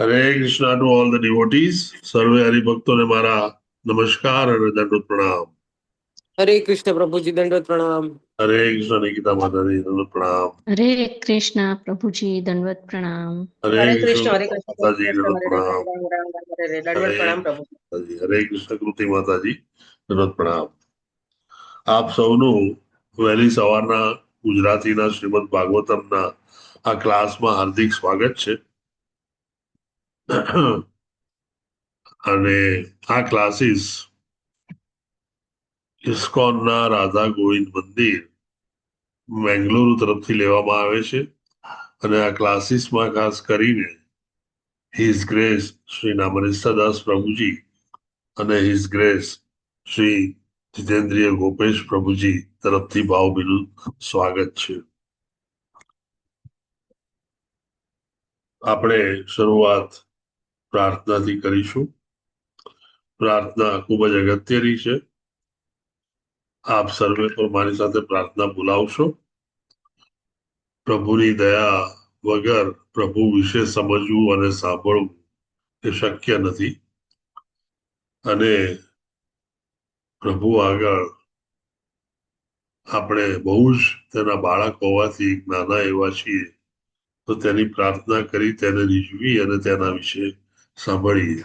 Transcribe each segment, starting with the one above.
Hare Krishna to all the ડિવોટીઝ. સર્વે હરિભક્તોને મારા નમસ્કાર અને દંડવત પ્રણામ. હરે કૃષ્ણ પ્રભુજી, દંડવત પ્રણામ. હરે કૃષ્ણ નિકિતા માતાજી, દંડવત પ્રણામ. હરે કૃષ્ણ પ્રભુજી, દંડવત પ્રણામ. હરે હરે કૃષ્ણ કૃષ્ણ, હરે કૃષ્ણ, માતાજી, દંડવત હરે પ્રણામ. રામ, રામ રામ, હરે હરે દંડવત પ્રણામ પ્રભુ. માતાજી, હરે કૃષ્ણ કૃતિ માતાજી, દંડવત પ્રણામ. આપ સૌનું વહેલી સવારના ગુજરાતીના શ્રીમદ ભાગવતમના આ ક્લાસમાં હાર્દિક સ્વાગત છે. અને આ ક્લાસીસ ઇસ્કોનના રાધા ગોવિંદ મંદિર બેંગલુરુ તરફથી લેવામાં આવે છે. અને આ ક્લાસીસમાં ખાસ કરીને હિઝ ગ્રેસ શ્રી નામનિષ્ઠાદાસ પ્રભુજી અને હિઝ ગ્રેસ શ્રી જીતેન્દ્રિય ગોપેશ પ્રભુજી તરફથી ભાવભીનું સ્વાગત છે. આપણે શરૂઆત પ્રાર્થનાથી કરીશું. પ્રાર્થના ખૂબ જ અગત્યની છે. આપ સર્વે પર મારી સાથે પ્રાર્થના બોલાવશો. પ્રભુની દયા વગર પ્રભુ વિશે સમજવું અને સાંભળવું એ શક્ય નથી. અને પ્રભુ આગળ આપણે બહુ જ તેના બાળક હોવાથી નાના એવા છીએ, તો તેની પ્રાર્થના કરી તેને રીઝવી અને તેના વિશે સાંભળીએ.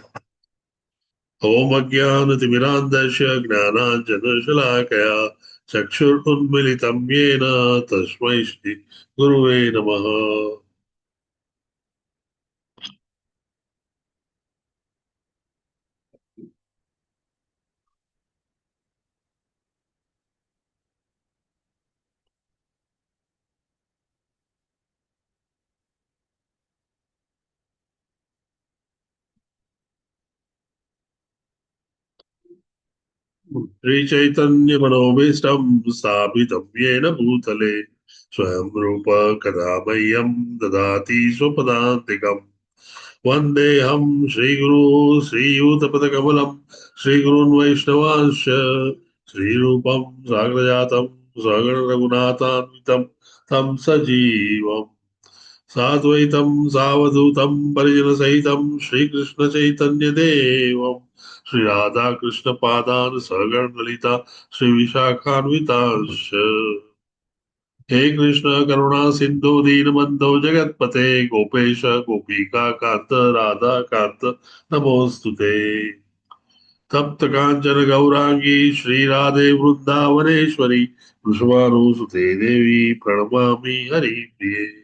ઓમ અજ્ઞાનતિમિરાન્ધસ્ય જ્ઞાનાંજનશલાકયા ચક્ષુરુન્મિલિતં યેન તસ્મૈ શ્રી ગુરુવે નમઃ. श्रीचैतन्यमनोभीष्टं स्थापितं येन भूतले स्वयं रूप कदा मह्यं ददाति स्वपदान्तिकम्. वन्देऽहं श्रीगुरु श्रीयुतपदकमलं श्रीगुरून् वैष्णवांश्च श्रीरूपं साग्रजातं स्वगणरघुनाथान्वितं तं सजीवम् साद्वैतं सावधूतं परिजनसहितं श्रीकृष्णचैतन्यदेवम् श्रीराधाकृष्णपादान् सगणललिता श्रीविशाखान्वितांश्च. हे कृष्ण करुणा सिन्धु दीनबन्धो जगत्पते गोपेश गोपिका कान्त राधा कान्त नमोऽस्तुते. तप्त काञ्चन गौरांगी श्रीराधे वृन्दावनेश्वरी वृषभानुसुते देवी प्रणमामि हरिप्रिये.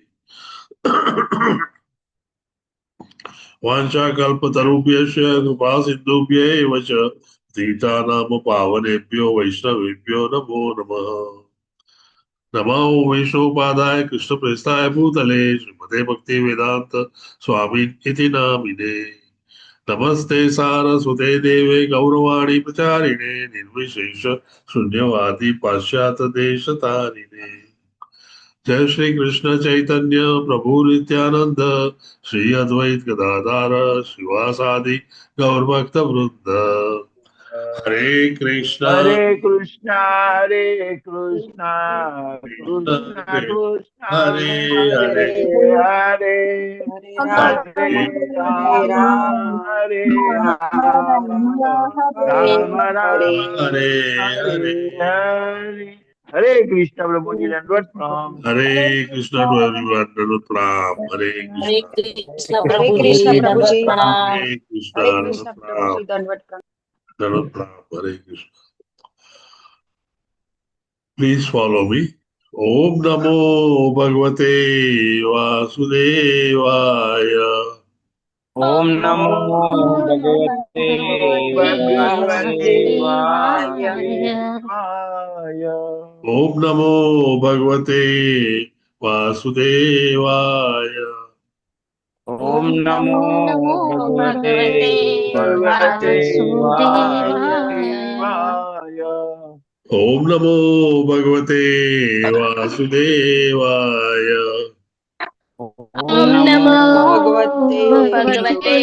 वाञ्छाकल्पतरुभ्यश्च कृपा सिन्धुभ्य एव च पतितानां पावनेभ्यो वैष्णवेभ्यो नमो नमः. नमो वैष्णवपादाय कृष्णप्रेष्ठाय भूतले श्रीमते भक्ति वेदांत स्वामिनिति नामिने. नमस्ते सारस्वते देवे गौरवाणी प्रचारिणे निर्विशेष शून्यवादी पाश्चात्य देशतारिणे. जय श्री कृष्ण चैतन्य प्रभु नित्यानंद श्री अद्वैत गदाधार शिवासादि गौर भक्त वृंद. हरे कृष्ण हरे कृष्णा हरे कृष्णा कृष्णा कृष्णा हरे हरे हरे हरे हरे राम हरे राम राम राम हरे हरे हरे. हरे. हरे कृष्ण प्रभु जी दंडवत प्रणाम. Hare Krishna to everyone. दंडवत प्रणाम. हरे हरे कृष्ण. कृष्ण हरे प्रभुजी, कृष्ण दंडवत प्रभुजी, प्रणाम. हरे कृष्ण. हरे दंडवत कृष्ण प्रणाम. प्रभुजी, दंडवत प्रणाम. दंडवत प्रणाम. Hare Krishna. Please follow me. Om नमो भगवते वासुदेवाय. ओम नमो भगवते भगवते वासुदेवाय. ओम नमो भगवते वासुदेवाय. ओम नमो नमो भगवते भगवते वासुदेवाय. ओम नमो भगवते वासुदेवाय. ओम ओम नमो नमो भगवते भगवते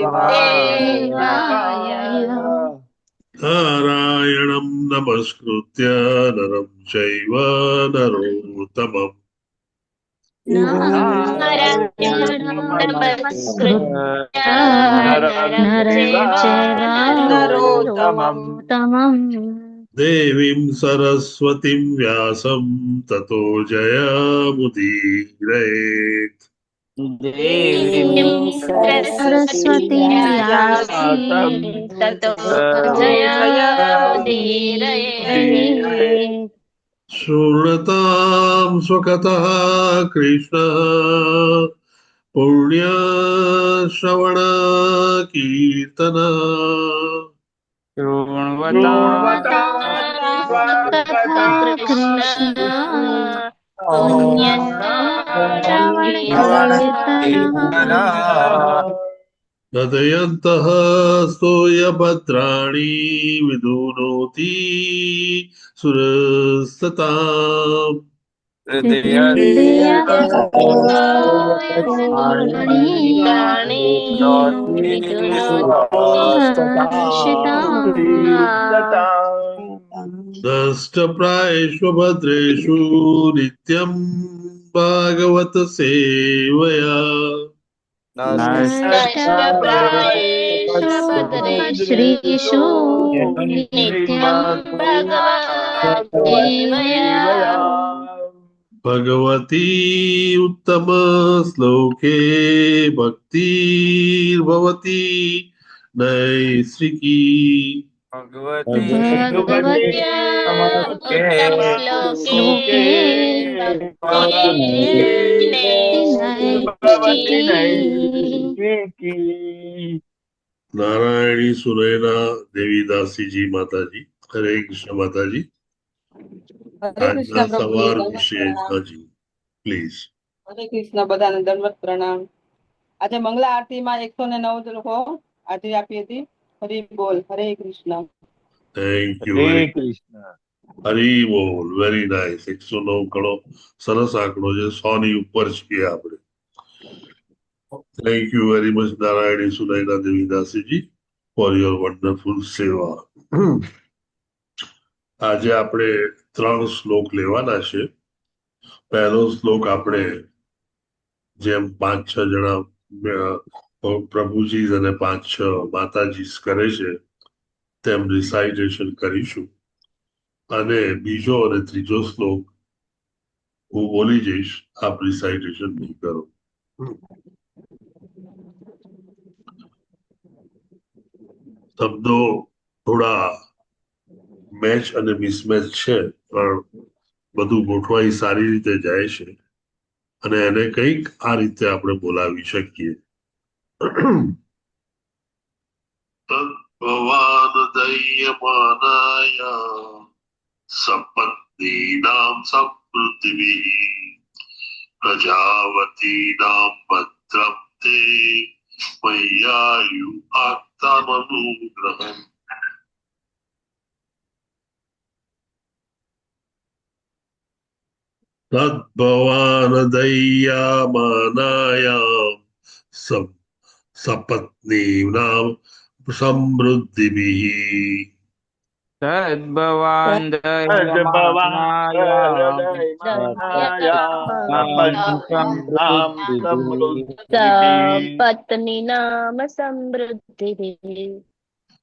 वासुदेवाय. देवाय. नारायणं नमस्कृत्य नरं चैव नरोत्तमम् नरं चैव नरोत्तमम् नरोत्तमम् देवीं सरस्वतीं व्यासं ततो जयमुदीरयेत्। देवीं सरस्वतीं व्यासीं ततो जयमुदीरयेत्। शृणतां स्वकतः कृष्णः पुण्यश्रवणकीर्तनः शृण्वतां कथा कृष्ण पुण्यश्रवणकीर्तनः कथयन्तः स्तूयभद्राणि विदुनोति सुरस्तताम्। नष्टप्रायेषु भद्रेषु नित्यं भागवत सेवया श्रीषु नित्यं भगवद्सेवया भगवती उत्तम श्लोके भक्तिर्भवती नैस्त्रिकी भगवत्या श्लोके भक्तिर्भवति नैष्ठिकी। नारायणी सुनैना देवीदासी जी माता जी। हरे कृष्ण माता जी। હરે કૃષ્ણ આજના પ્રભુજી સવાર દંડવત વિશે પ્રણામ. હાજી પ્લીઝ. હરે કૃષ્ણ બધાને દંડવત પ્રણામ. આજે મંગલા આરતીમાં 109 લોકો હાજરી આપી હતી. હરિ બોલ. હરે Krishna. Thank you Hare very Krishna. હરી બોલ. Very nice. 109 ઘણો સરસ આંકડો છે. 100 ની ઉપર છીએ આપણે. Thank you very much Narayani Sunaina Devidasiji for your wonderful seva. આજે આપણે 3 શ્લોક લેવાના છે. પહેલો શ્લોક આપણે જેમ 5-6 જણા પ્રભુજી અને 5-6 માતાજી કરે છે તેમ રિસાઇટેશન કરીશું અને બીજો અને ત્રીજો શ્લોક હું બોલી જઈશ, આપ રિસાઇટેશન નહીં કરો. શબ્દો થોડા મેચ અને મિસમેચ છે પણ બધું ગોઠવાઈ સારી રીતે જાય છે અને એને કંઈક આ રીતે આપણે બોલાવી શકીએ. ભગવાન દયમાનાય સંપત્તિનામ સમૃદ્ધિ પ્રજાવતીનામ ભદ્રમ તે મય્યાયુ આત્મનુગ્રહમ. તદ્ભવાન દય્યામાનાયામ સપત્નીનામ સમૃદ્ધિભિઃ તદ્ભવાન પત્નીનામ સમૃદ્ધિ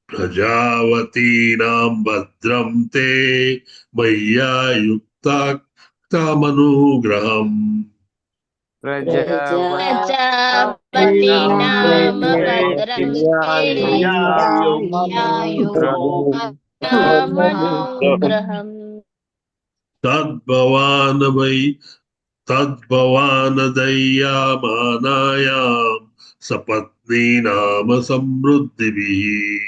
પ્રજાવતીનામ ભદ્રમ તે મય્યાયુક્તામનુગ્રહમ. પ્રજાપતિનામ ભદ્રમ તદ્ભવાન તદ્ભવાન દય્યામાનાયામ સપત્નીનામ સમૃદ્ધિભિઃ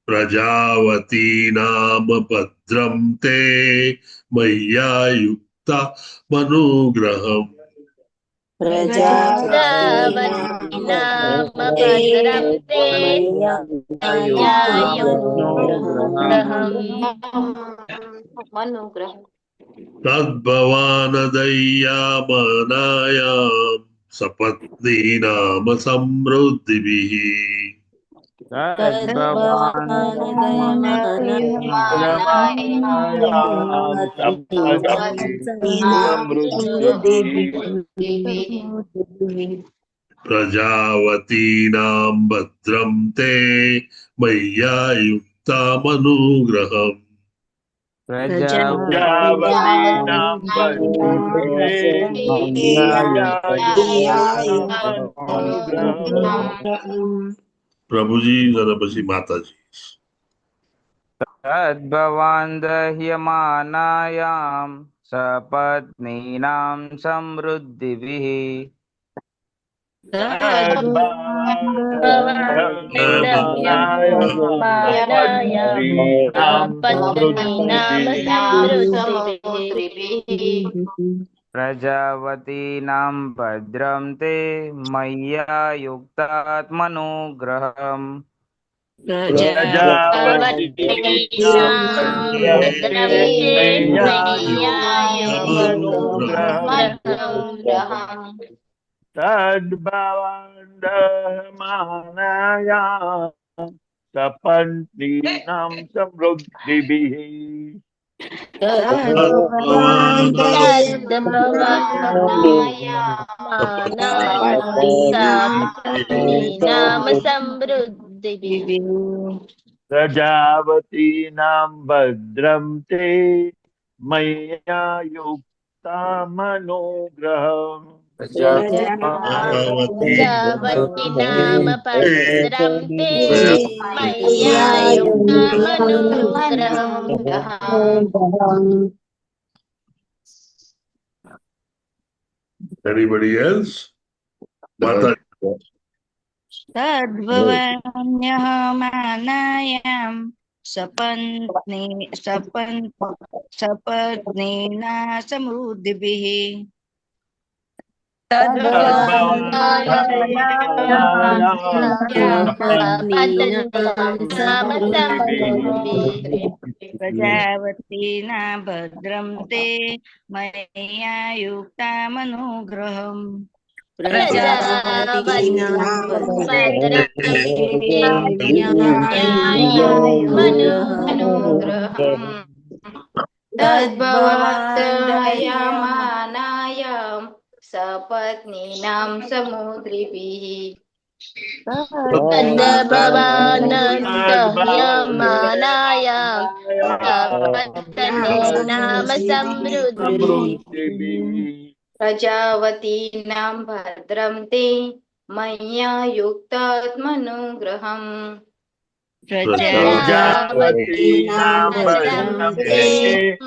પ્રજાવતીનામ ભદ્રમ તે મય્યાયુક્તામનુગ્રહમ. પ્રજાપતિનામ ભદ્રમ તે મનુગ્રહ તદ્ભવાન દય્યામાનાયામ सपत्नीनाम समृद्धिभिः तद्भवान् यमानायां समृद्धिः प्रजावतीनां भद्रं ते मय्यायुक्तामनुग्रहम् प्रजावतीनां भद्रते मय्यायुक्तामनुग्रहम् प्रभु जी અને પછી માતાજી तद्भवान् दह्यमानायां सपत्नीनां समृद्धिभिः प्रजावतीनां भद्रं ते मय्यायुक्तात्मनुग्रहम् तद्भवान् दह्यमानायां सपत्नीनां समृद्धिभिः प्रजावतीनां भद्रं ते मय्यायुक्तामनुग्रहम् प्रजावतीनाम भद्रं ते मय्यायुक्तामनुग्रहम् Anybody else? માતાજી तद्भवन्यमानायां सपत्नीना समृद्धिभिः प्रजावतीना भद्रं ते मय्यायुक्तामनुग्रहम् तद्भवन्तयमानायां सपत्नीनां समुद्रिभिः तद्भवानन्दह्यमानायां सपत्नीनां समृद्धिभिः प्रजावतीनां भद्रं ते मय्यायुक्तात्मनुग्रहम् प्रजावतीनां भद्रं ते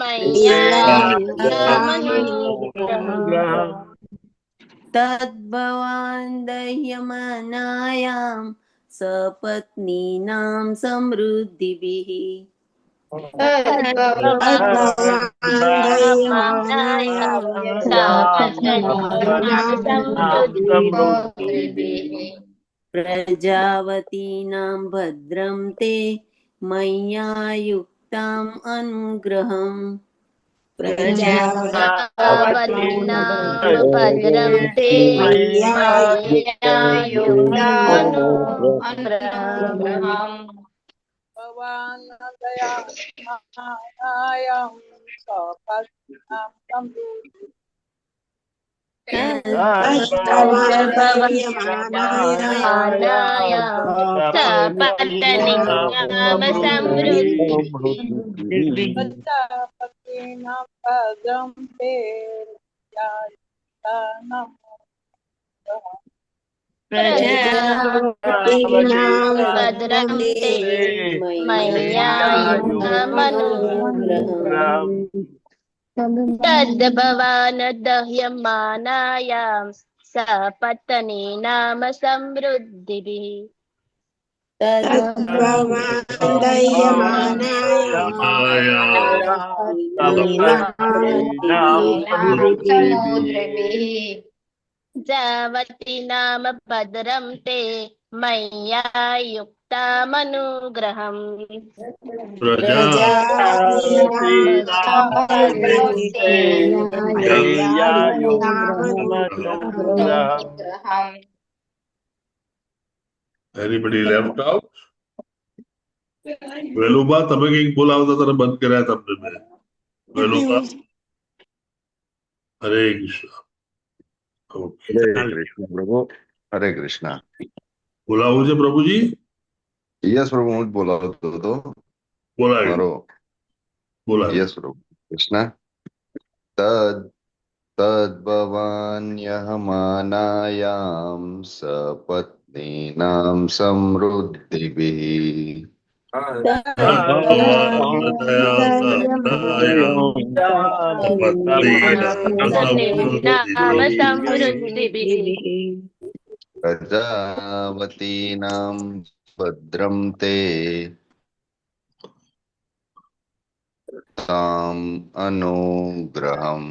मय्यायुक्तामनुग्रहम् तद्भवान् दह्यमानायां सपत्नीनां समृद्धिभिः प्रजावतीनां भद्रं ते मय्यायुक्ताम् अनुग्रहम् प्रजावतीनां भद्रं ते मय्यायुक्तामनुग्रहम् भद्रं ते मय्यायुक्तामनुग्रहम् तद्भवान् दह्यमानायां सपत्नीनां समृद्धिभिः प्रजावतीनां भद्रं ते मय्या युक्तामनुग्रहम् Anybody left out? વેલુબા તમે કંઈક બોલાવતા તને બંધ કર્યા તમને મેં. વેલુબા હરે કૃષ્ણ. Okay. હરે કૃષ્ણ પ્રભુ. હરે કૃષ્ણ. બોલાવવું છે પ્રભુજી? યસ પ્રભુ, હું જ બોલાવતો હતો. બોલાવી મારો બોલાવી. યસ પ્રભુ. કૃષ્ણ. તદ તદ્ભવાન્યહમાનાયામ સપત્નીનામ સમૃદ્ધિભિઃ नाम समृद्धिभिः પ્રજાવતીનામ ભદ્રમ તે તામ અનુગ્રહમ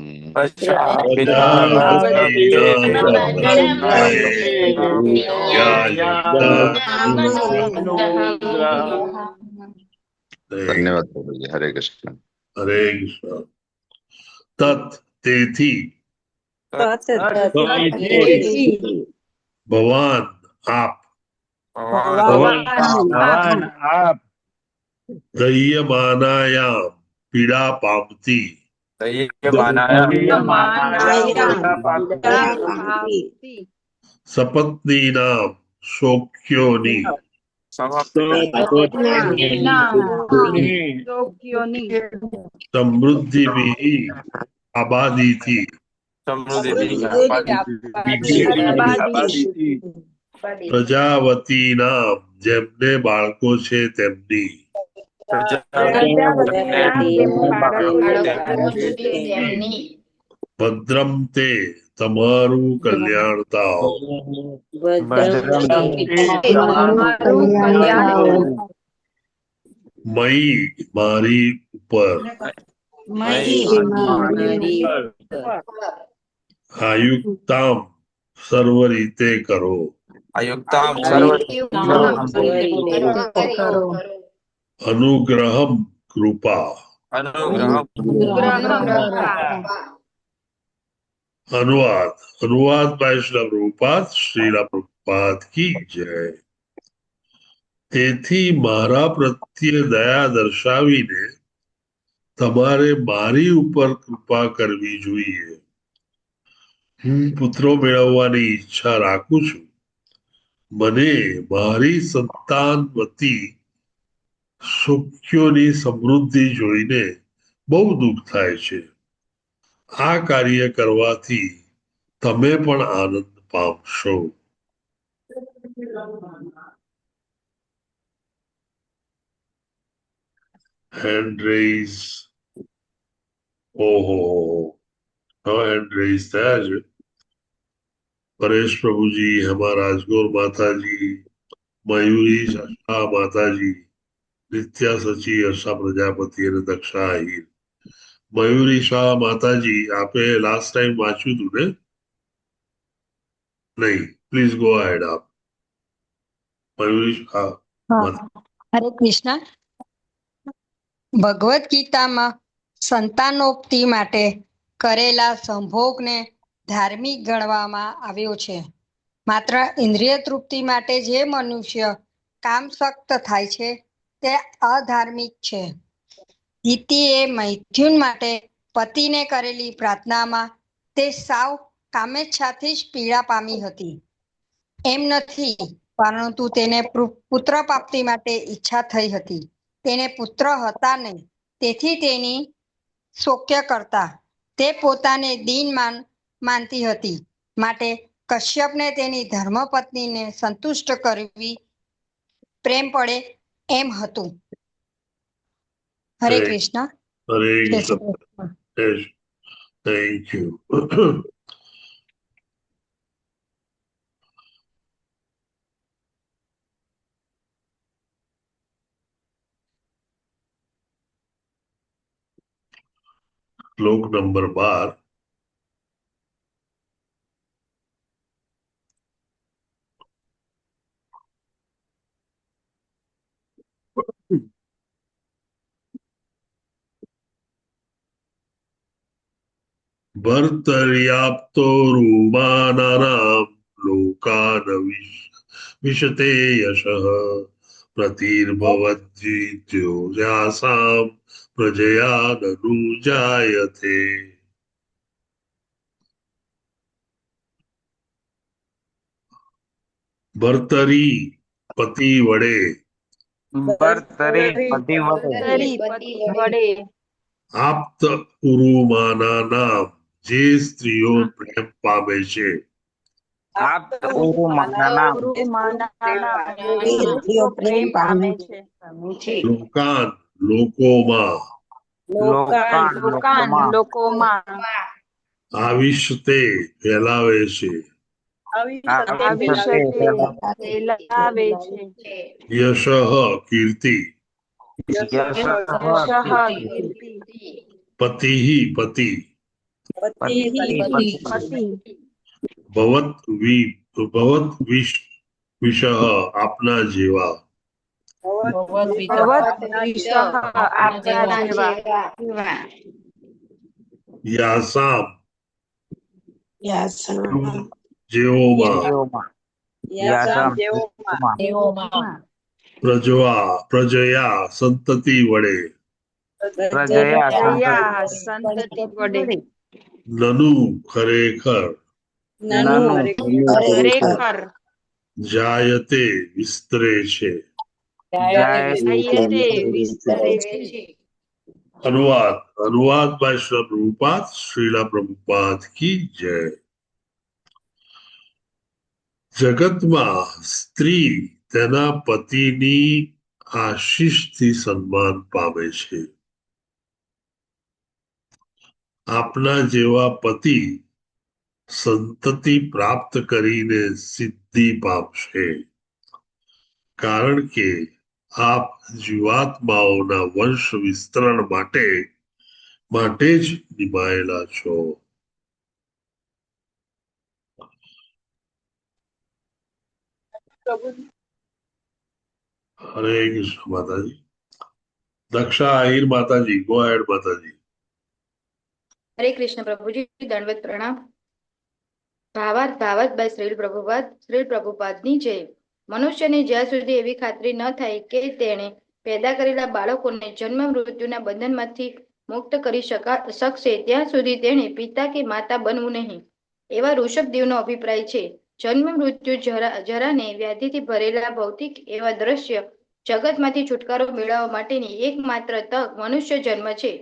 ધન્યવાદ પ્રભુજી. હરે કૃષ્ણ. હરે કૃષ્ણ. તત તેથી ભવાન આપ ભગવાન આપ દહ્યમાનાયામ પીડા પામતી સપત્નીનામ શોક્યોની સમૃદ્ધિભિઃ આબાદીથી પ્રજાવતીનામ જેમને બાળકો છે તેમની ભદ્રમ તે તમારું કલ્યાણ થાઓ મયી મારી ઉપર આયુક્તામ સર્વ રીતે કરો અનુગ્રહમ કૃપા अनुवाद बाय श्रील प्रभुपाद प्रभुपाद की जय. તેથી મારા પ્રત્યે દયા દર્શાવીને તમારે મારી ઉપર કૃપા કરવી જોઈએ. હું પુત્રો મેળવવાની ઈચ્છા રાખું છું. મને મારી સંતાનવતી સુખ્યોની સમૃદ્ધિ જોઈને બહુ દુઃખ થાય છે. આ કાર્ય કરવાથી તમે પણ આનંદ પામશો. Hand raise. ઓહો, હેન્ડ રેઝ થયા છે. પરેશ પ્રભુજી, હેમા રાજગોર માતાજી, મયુરી શાહ માતાજી, નિત્યા સચી, હર્ષા પ્રજાપતિ અને દક્ષા આહિર. મયુરી શાહ માતાજી, આપે લાસ્ટ ટાઈમ વાંચ્યું હતું ને? નહીં, પ્લીઝ ગો અહેડ આપ. મયુરી શાહ. હરે કૃષ્ણ. ભગવદ્ ગીતામાં સંતાનોક્તિ માટે કરેલા સંભોગને ધાર્મિક ગણવામાં આવ્યો છે. માત્ર ઇન્દ્રિય તૃપ્તિ માટે જે મનુષ્ય કામશક્ત થાય છે તે અધાર્મિક છે. દીતિએ મૈથુન માટે પતિને કરેલી પ્રાર્થનામાં તે સાવ કામેચ્છાથી જ પીડા પામી હતી એમ નથી, પરંતુ તેને પુત્ર પ્રાપ્તિ માટે ઈચ્છા થઈ હતી. તેને પુત્ર હતા નહીં, તેથી તેની શોક્ય કરતા તે પોતાને દીન માનતી હતી. માટે કશ્યપને તેની ધર્મપત્નીને સંતુષ્ટ કરવી પ્રેમ પડે એમ હતું. હરે કૃષ્ણ. હરે જય Shri Krishna. Krishna. Thank you. Shloka number 12. ભર્તર્યાપ્તો રૂમાનાનામ લોકાન વિશતે યશઃ પ્રતિર્ભવદ્વિજ્યોજાસામ પ્રજયા નનુજાયતે. ભર્તરી પતિ વડે, ભર્તરી પતિ વડે, આપ્ત ઉરુમાના નામ જે સ્ત્રીઓ પ્રેમ પામે છે, આપ્ત ઉરુમાના નામ પ્રેમ પામે છે. લોકાન લોકોમાં, લોકોમાં આવિષ્તે ફેલાવે છે, ફેલાવે છે. યશઃ કીર્તિ, પતિ પતિ, ભવત વિષ આપના જેવા, યાસામ જેઓમાં, પ્રજયા સંતતિ વડે, નનુ ખરેખર, જાયતે વિસ્તરે છે. अनुवाद बाय श्रीला प्रभुपाद. श्रीला प्रभुपाद की जय. જગતમાં સ્ત્રી તેના પતિની આશીષથી સન્માન પામે છે. આપના જેવા પતિ સંતતિ પ્રાપ્ત કરીને સિદ્ધિ પામશે, કારણ કે આપ જીવાત્માઓના વંશ વિસ્તરણ માટે જ નિભાયેલા છો. હરે કૃષ્ણ માતાજી. દક્ષા આહિર માતાજી, ગો હેડ માતાજી. હરે કૃષ્ણ પ્રભુજી, દંડવત પ્રણામ. ભાવાર્થ બાય શ્રીલ પ્રભુપાદની જય. મનુષ્યને જ્યાં સુધી એવી ખાતરી ન થાય કે તેણે પેદા કરેલા બાળકોને જન્મ મૃત્યુના બંધનમાંથી મુક્ત કરી શકશે, ત્યાં સુધી તેણે પિતા કે માતા બનવું નહીં, એવા ઋષભદેવનો અભિપ્રાય છે. જન્મ મૃત્યુ જરાને વ્યાધિથી ભરેલા ભૌતિક એવા દ્રશ્ય જગતમાંથી છુટકારો મેળવવા માટેની એકમાત્ર તક મનુષ્ય જન્મ છે.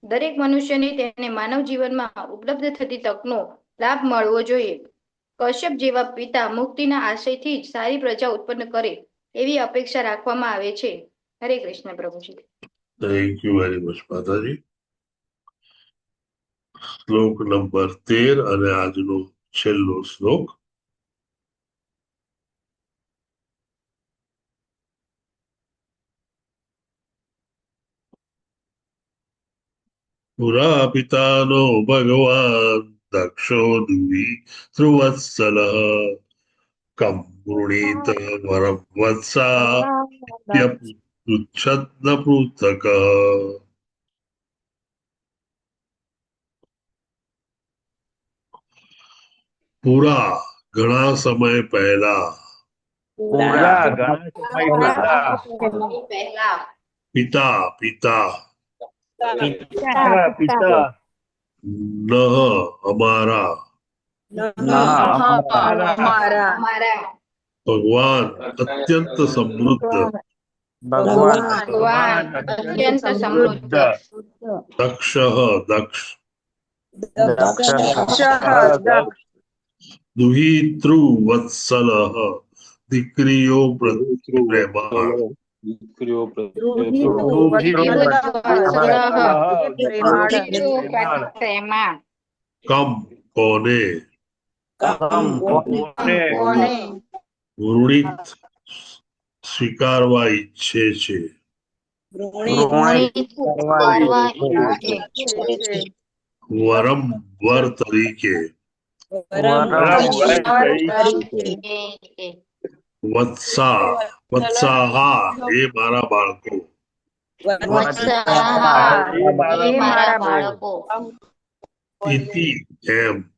દરેક મનુષ્યને તેને માનવ જીવનમાં ઉપલબ્ધ થતી તકનો લાભ મળવો જોઈએ. કશ્યપ જેવા પિતા મુક્તિના આશયથી જ સારી પ્રજા ઉત્પન્ન કરે એવી અપેક્ષા રાખવામાં આવે છે. હરે કૃષ્ણ પ્રભુજી. થેન્ક યુ વેરી મચ માતાજી. શ્લોક નંબર 13 અને આજનો છેલ્લો શ્લોક. પુરા પિતાનો ભગવાન દક્ષો ધ્રુવત્સલ કમ ગૃણીત વરમ વત્સા પૃચ્છદ ન પૃથક. પૂરા ઘણા સમય પહેલા, પિતા પિતા, નહ અમારા, ભગવાન અત્યંત સમૃદ્ધ, દક્ષ દુહિતૃ વત્સલ દીકરીઓ પ્રત્યે પ્રેમાળ, કમ કોને, વૃણિત સ્વીકારવા ઈચ્છે છે, વરમ વર તરીકે, વત્સાહા એ મારા બાળકો, ઇતિ એમ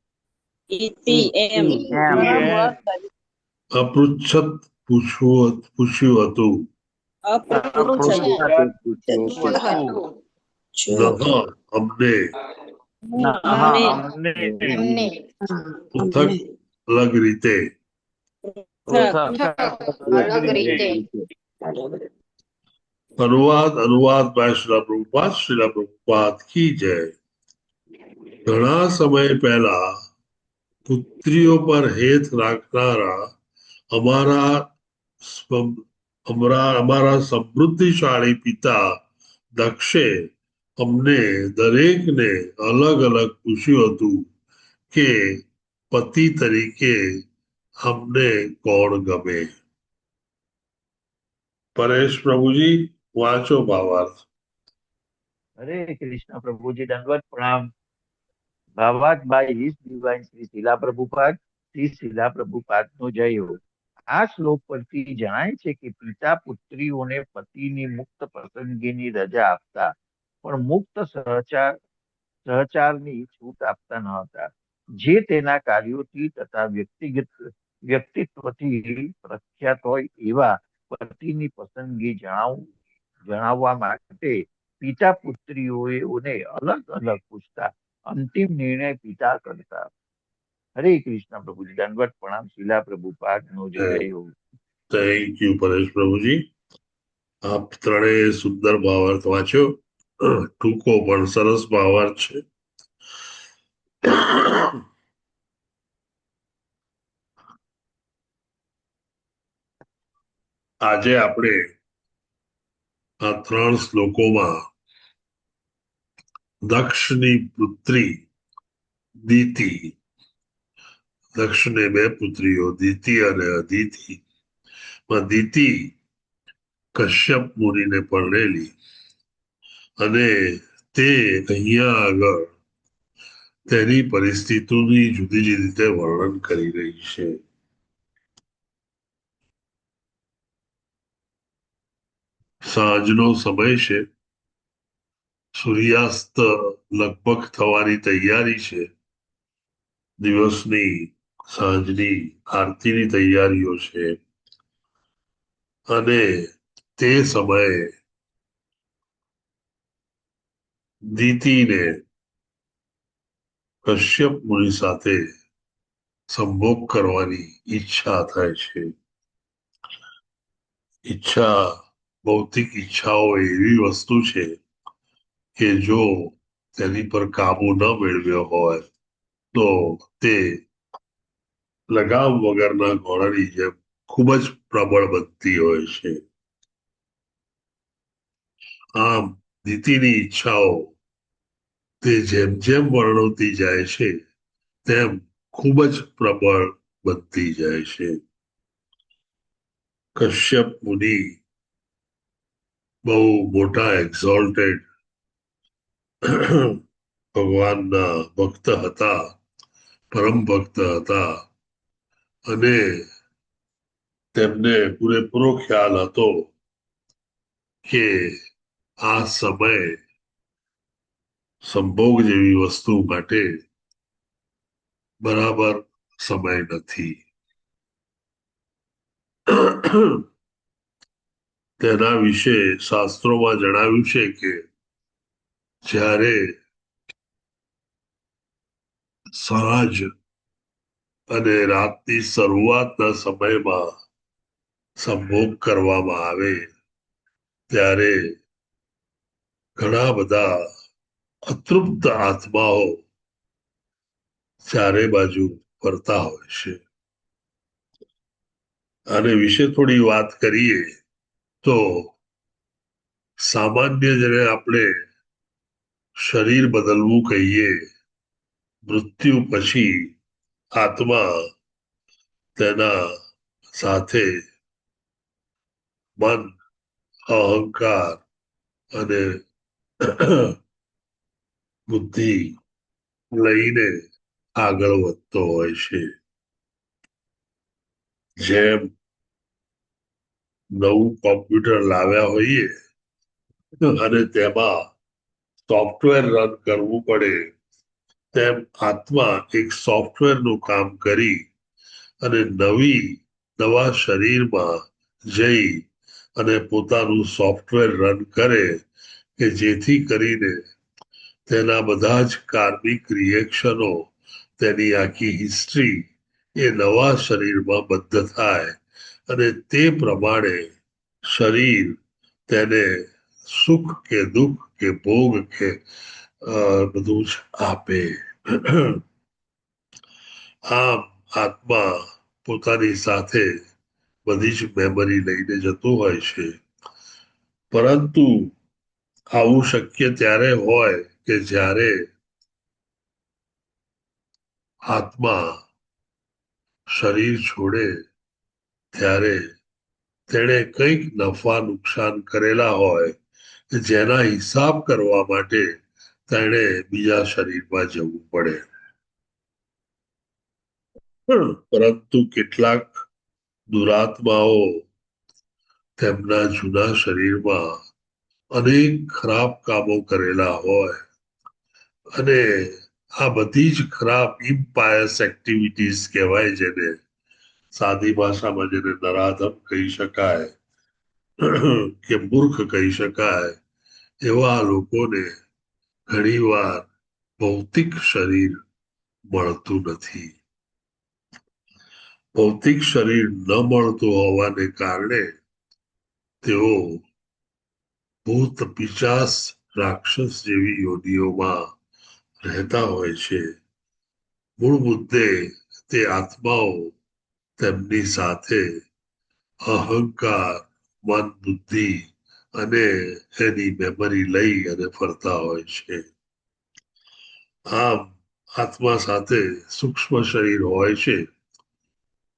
ઇતિ એમ અપૃચ્છત પૂછ્યું હતું. અપૃચ્છત નહ અમને અમને પૃથક અલગ રીતે અલગ રીતે અનુવાદ બાય શ્રીલા પ્રભુપાદ કી જય. ઘણા સમય પહેલા પુત્રીઓ પર હેત રાખનારા અમારા સમૃદ્ધિશાળી પિતા દક્ષે અમને દરેકને અલગ અલગ પૂછ્યું હતું કે પતિ તરીકે અમને કોણ ગમે. પરેશ પ્રભુજી વાંચો ભાવાર્થ. હરે કૃષ્ણ પ્રભુજી દંડવત પ્રણામ. ભાવાર્થ બાય હિઝ ડિવાઇન શ્રી શીલા પ્રભુપાદ. શ્રી શીલા પ્રભુપાદ નો જય હો. આ શ્લોક પરથી જણાય છે કે પિતા પુત્રીઓને પતિની મુક્ત પસંદગીની રજા આપતા પણ મુક્ત સહચારની છૂટ આપતા ન હતા. જે તેના કાર્યોથી તથા વ્યક્તિત્વથી પ્રખ્યાત હોય એવા પતિની પસંદગી જણાવવા માટે પિતા પુત્રીઓને અલગ અલગ પૂછતા. અંતિમ નિર્ણય પિતા કરતા. હરે કૃષ્ણ પ્રભુજી દંડવત પ્રણામ. શીલા પ્રભુપાદ નો જય હો. થેન્ક યુ પરેશ પ્રભુજી. આપ ત્રણેય સુંદર ભાવાર્થ વાંચ્યો. ટૂંકો પણ સરસ ભાવાર્થ છે. આજે આપણે આ 3 શ્લોકોમાં દક્ષની પુત્રી દીતિ, દક્ષને 2 પુત્રીઓ દીતિ અને અદિતિ. દીતિ કશ્યપ મુનિને પરણેલી અને તે અહીંયા આગળ તેની પરિસ્થિતિની જુદી જુદી રીતે વર્ણન કરી રહી છે. સાંજનો સમય છે. સૂર્યાસ્ત લગભગ થવાની તૈયારી છે. દિવસની સાંજની આરતીની તૈયારીઓ છે અને તે સમયે દીતિને કશ્યપ મુનિ સાથે સંભોગ કરવાની ઈચ્છા થાય છે. ઈચ્છા, ભૌતિક ઈચ્છાઓ એવી વસ્તુ છે કે જો તેની પર કાબુ ન મેળવ્યો હોય તો તે લગામ વગરના ઘોડાની જેમ ખૂબ જ પ્રબળ બનતી હોય છે. આમ દીતિની ઈચ્છાઓ તે જેમ જેમ વર્ણવતી જાય છે તેમ ખૂબ જ પ્રબળ બનતી જાય છે. કશ્યપ મુનિ બહુ મોટા એક્ઝોલ્ટેડ ભગવાનના ભક્ત હતા, પરમ ભક્ત હતા અને તેમને પૂરેપૂરો ખ્યાલ હતો કે આ સમય સંભોગ જેવી વસ્તુ માટે બરાબર સમય નથી. તેના વિશે શાસ્ત્રોમાં જણાવ્યું છે કે જ્યારે સાંજ અને રાતની શરૂઆતના સમયમાં સંભોગ કરવામાં આવે ત્યારે ઘણા બધા અતૃપ્ત આત્માઓ ચારે બાજુ ફરતા હોય છે. આને વિશે થોડી વાત કરીએ તો સામાન્ય જેને આપણે શરીર બદલવું કહીએ, મૃત્યુ પછી આત્મા તેના સાથે મન, અહંકાર અને બુદ્ધિ લઈને આગળ વધતો હોય છે. જેમ નવું કોમ્પ્યુટર લાવ્યા હોઈએ અને તેમાં સોફ્ટવેર રન કરવું પડે તેમ આત્મા એક સોફ્ટવેરનું કામ કરી અને નવા શરીરમાં જઈ અને પોતાનું સોફ્ટવેર રન કરે કે જેથી કરીને તેના બધા જ કાર્મિક રિએક્શનો, તેની આખી હિસ્ટ્રી એ નવા શરીરમાં બંધ થાય અને તે પ્રમાણે શરીર તેને સુખ કે દુઃખ કે ભોગ કે બધું જ આપે. આમ આત્મા પોતાની સાથે બધી જ મેમરી લઈને જતો હોય છે, પરંતુ આવું શક્ય ત્યારે હોય કે જ્યારે આત્મા શરીર છોડે ત્યારે તેણે કંઈક નફા નુકસાન કરેલા હોય જેના હિસાબ કરવા માટે તેણે બીજા શરીરમાં જવું પડે. પરંતુ કેટલાક દુરાત્માઓ તેમના જૂના શરીરમાં અનેક ખરાબ કામો કરેલા હોય અને આ બધી જ ખરાબ ઇમ્પાયસ એક્ટિવિટીઝ કહેવાય, જેને સાદી ભાષામાં જેને નરાધમ કહી શકાય કે મૂર્ખ કહી શકાય, એવા લોકોને ઘણીવાર ભૌતિક શરીર મળતું નથી. ભૌતિક શરીર ન મળતું હોવાને કારણે તેઓ ભૂત, પિશાચ, રાક્ષસ જેવી યોનિઓમાં રહેતા હોય છે. મૂળ મુદ્દે તે આત્માઓ તેમની સાથે અહંકાર, મન, બુદ્ધિ અને એની મેમરી લઈ અને ફરતા હોય છે. આમ આત્મા સાથે સૂક્ષ્મ શરીર હોય છે,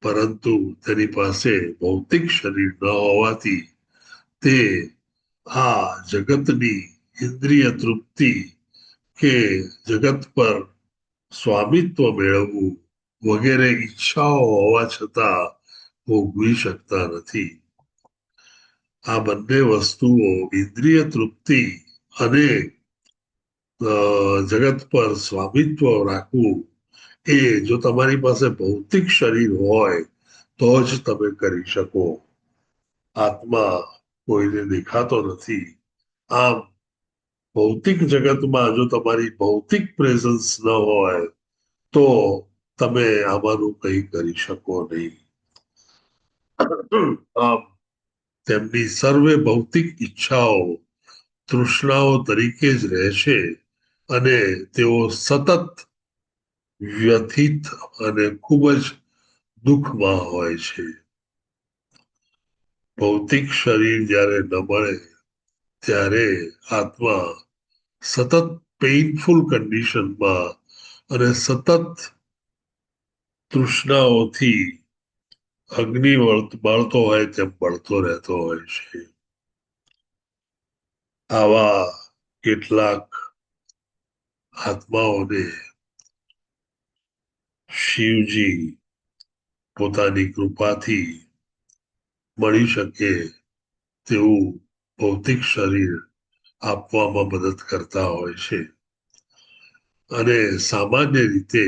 પરંતુ તેની પાસે ભૌતિક શરીર ન હોવાથી તે આ જગતની ઇન્દ્રિય તૃપ્તિ કે જગત પર સ્વામિત્વ મેળવવું વગેરે ઈચ્છાઓ હોવા છતાં ભોગવી શકતા નથી. આ બંને વસ્તુઓ, ઇન્દ્રિય તૃપ્તિ અને જગત પર સ્વામિત્વ રાખવું, એ જો તમારી પાસે ભૌતિક શરીર હોય તો જ તમે કરી શકો. આત્મા કોઈને દેખાતો નથી. આમ ભૌતિક જગતમાં જો તમારી ભૌતિક પ્રેઝન્સ ન હોય તો તમે આમાંનું કંઈ કરી શકો નહીં. આમ તેમની સર્વે ભૌતિક ઈચ્છાઓ તૃષ્ણાઓ તરીકે જ રહે છે અને તેઓ સતત વ્યથિત અને ખૂબ જ દુઃખમાં હોય છે. ભૌતિક શરીર જ્યારે ન મળે ત્યારે આત્મા સતત પેઇનફુલ કન્ડિશનમાં અને સતત તૃષ્ણાઓથી અગ્નિ બળતો હોય તેમ બળતો રહેતો હોય છે. આવા કેટલાક આત્માઓને શિવજી પોતાની કૃપાથી મળી શકે તેવું ભૌતિક શરીર આપવામાં મદદ કરતા હોય છે. અને સામાન્ય રીતે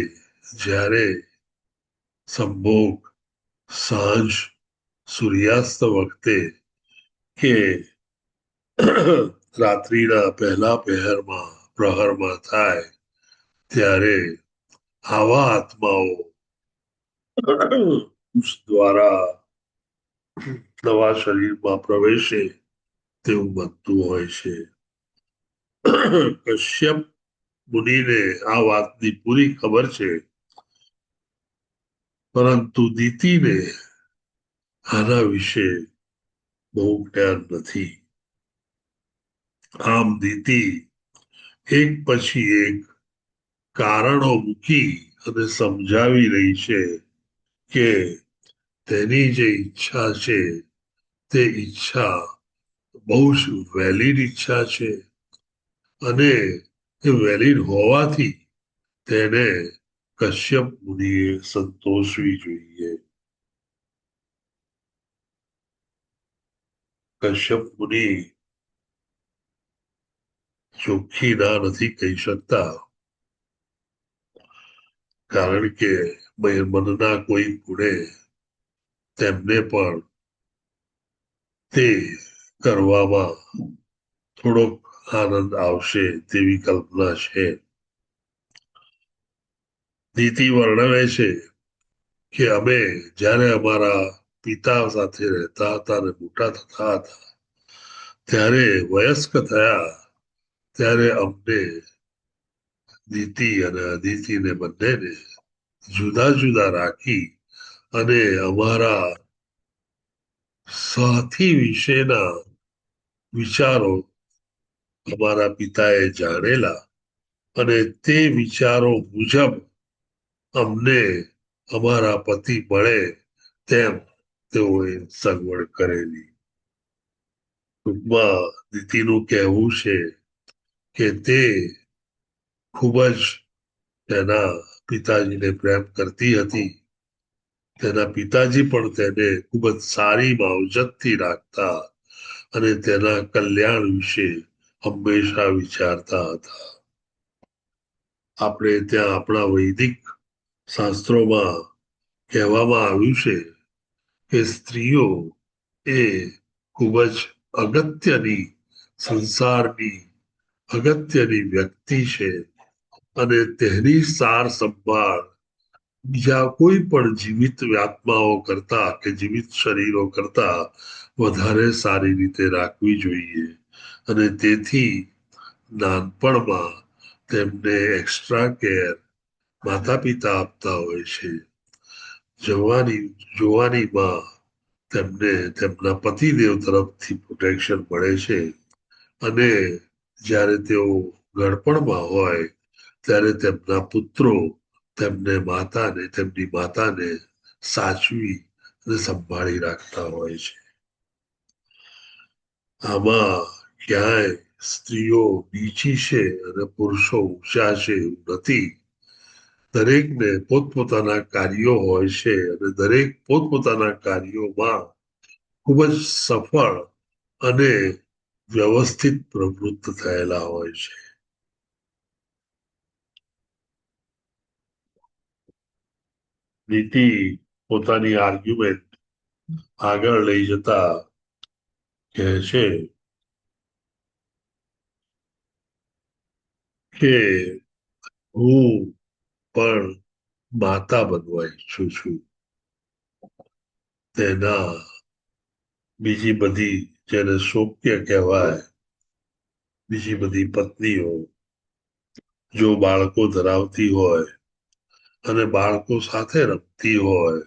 જ્યારે સંભોગ સાંજ સૂર્યાસ્ત વખતે કે રાત્રિના પહેલા પ્રહરમાં થાય ત્યારે આવા આત્માઓ દ્વારા નવા શરીરમાં પ્રવેશે તેવું બનતું હોય છે. કશ્યપ મુનિને આ વાતની પૂરી ખબર છે, પરંતુ દિતિને આના વિશે બહુ જ્ઞાન નથી. આમ દિતિ એક પછી એક કારણો મૂકી અને સમજાવી રહી છે કે તેની જે ઈચ્છા છે તે ઈચ્છા બહુ જ વેલિડ ઈચ્છા છે અને એ વેલિડ હોવાથી તેને કશ્યપ મુનિએ સંતોષવી જોઈએ. કશ્યપ મુનિ ચોખ્ખી ના નથી કહી શકતા, કારણ કે મનના કોઈ ગુણે તેમને પણ તે કરવામાં થોડોક આનંદ આવશે તેવી કલ્પના છે. નીતિ વર્ણવે છે કે અમે જ્યારે અમારા પિતા સાથે રહેતા હતા અને મોટા થતા હતા ત્યારે વયસ્ક થયા ત્યારે અમને નીતિ અને અદિતિને બંનેને જુદા જુદા રાખી અને અમારા સાથી વિશેના વિચારો અમારા પિતાએ જાણેલા અને તે વિચારો મુજબ અમને અમારા પતિ મળે તેમ તેઓએ સગવડ કરેલી. ટૂંકમાં નીતિનું કહેવું છે કે તે ખૂબ જ તેના પિતાજીને પ્રેમ કરતી હતી. તેના પિતાજી પણ તેને ખૂબ જ સારી માવજતથી રાખતા અને તેના કલ્યાણ વિશે હંમેશા વિચારતા હતા. આપણે ત્યાં આપણા વૈદિક શાસ્ત્રોમાં કહેવામાં આવ્યું છે કે સ્ત્રીઓ એ ખૂબ જ અગત્યની સંસારની અગત્યની વ્યક્તિ છે અને તેની સાર સંભાળ બીજા કોઈ પણ જીવિત આત્માઓ કરતા કે જીવિત શરીરો કરતા વધારે સારી રીતે રાખવી જોઈએ અને તેથી નાનપણમાં તેમને એક્સ્ટ્રા કેર માતા પિતા આપતા હોય છે. જોવાનીમાં તેમને તેમના પતિદેવ તરફથી પ્રોટેક્શન મળે છે અને જ્યારે તેઓ ગળપણમાં હોય ત્યારે તેમના પુત્રો તેમની માતાને સાચવી અને સંભાળી રાખતા હોય છે. આમાં ક્યાંય સ્ત્રીઓ નીચી છે અને પુરુષો ઊંચા છે એવું નથી. દરેકને પોતપોતાના કાર્યો હોય છે અને દરેક પોતપોતાના કાર્યોમાં ખૂબ જ સફળ અને વ્યવસ્થિત પ્રવૃત્ત થયેલા હોય છે. નીતિ પોતાની આર્ગ્યુમેન્ટ આગળ લઈ જતા કહે છે કે હું પણ માતા બનવા ઈચ્છું છું. તેના બીજી બધી જેને શોક્ય કહેવાય બીજી બધી પત્નીઓ જો બાળકો ધરાવતી હોય અને બાળકો સાથે રમતી હોય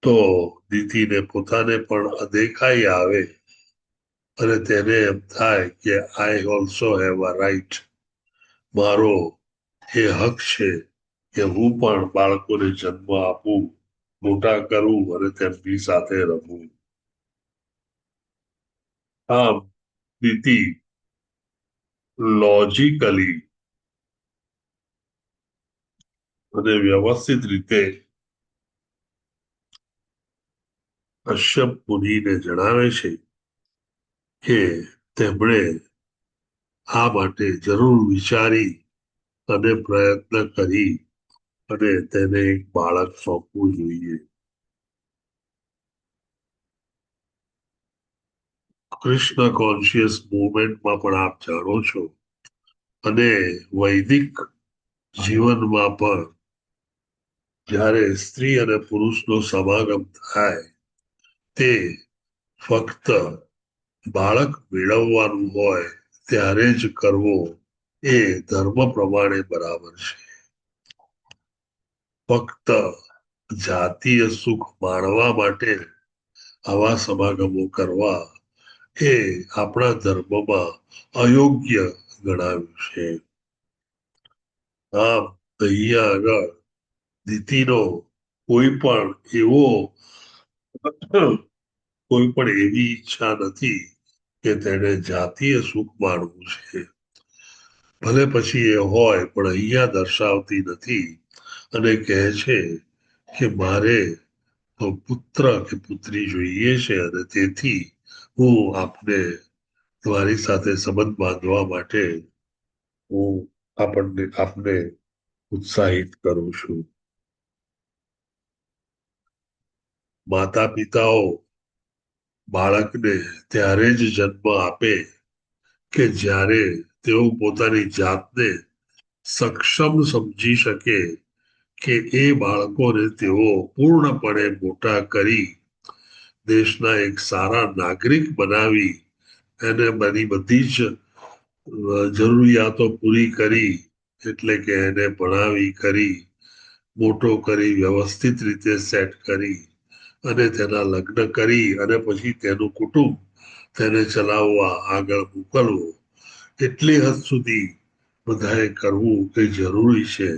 તો દીદીને પોતાને પણ અદેખાઈ આવે અને તેને એમ થાય કે I also have a right, મારો એ હક છે કે હું પણ બાળકોને જન્મ આપું, મોટા કરું અને તેમની સાથે રમું. આમ નીતિ લોજિકલી અને વ્યવસ્થિત રીતે કશ્યપ મુનિને જણાવે છે કે તેમણે આ માટે જરૂર વિચારી અને પ્રયત્ન કરી અને તેને એક બાળક સોંપવું જોઈએ. કૃષ્ણ કોન્શિયસ મુવમેન્ટમાં પણ આપ જાણો છો અને વૈદિક જીવનમાં પણ જ્યારે સ્ત્રી અને પુરુષનો સમાગમ થાય તે ફક્ત બાળક મેળવવાનું હોય ત્યારે જ કરવો એ ધર્મ પ્રમાણે બરાબર છે. ફક્ત જાતીય સુખ માણવા માટે આવા સમાગમો કરવા એ આપણા ધર્મમાં અયોગ્ય ગણાવ્યું છે. આમ અહીંયા આગળ નીતિનો કોઈ પણ એવી ઈચ્છા નથી કે તેને જાતીય સુખ માણવું છે. ભલે પછી એ હોય પણ અહીંયા દર્શાવતી નથી અને કહે છે કે મારે તો પુત્ર કે પુત્રી જોઈએ છે અને તેથી હું આપને તમારી સાથે સંબંધ બાંધવા માટે હું આપને ઉત્સાહિત કરું છું. માતા પિતાઓ બાળકને ત્યારે જ જન્મ આપે કે જ્યારે તેઓ પોતાની જાતને સક્ષમ સમજી શકે કે એ બાળકોને તેઓ પૂર્ણપણે મોટા કરી દેશના એક સારા નાગરિક બનાવી એને બધી જ જરૂરિયાતો પૂરી કરી, એટલે કે એને ભણાવી કરી મોટો કરી વ્યવસ્થિત રીતે સેટ કરી અને તેના લગ્ન કરી અને પછી તેનું કુટુંબ તેને ચલાવવા આગળ મોકલવું એટલી હદ સુધી બધાએ કરવું એ જરૂરી છે.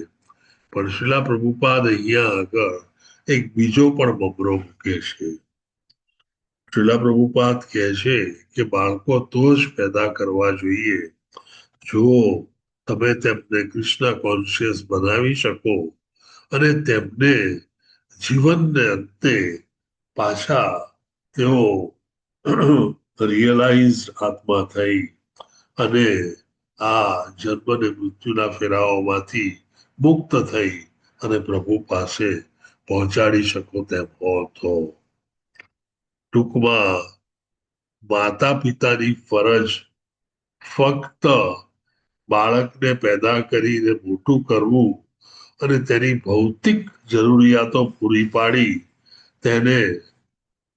પણ શિલા પ્રભુપાદ અહીંયા આગળ એક બીજો પણ બમરો મૂકે છે. શિલા પ્રભુપાદ કહે છે કે બાળકો તો જ પેદા કરવા જોઈએ જો તમે તેમને કૃષ્ણ કોન્શિયસ બનાવી શકો અને તેમને જીવનને અંતે પાછા તેઓ રિયલાઇઝ આત્મા થઈ અને આ જન્મ અને મૃત્યુના ફેરાઓમાંથી મુક્ત થઈ અને પ્રભુ પાસે પહોંચાડી શકો તેમ હો તો. ટૂંકમાં માતા પિતાની ફરજ ફક્ત બાળકને પેદા કરીને મોટું કરવું અને તેની ભૌતિક જરૂરિયાતો પૂરી પાડી તેને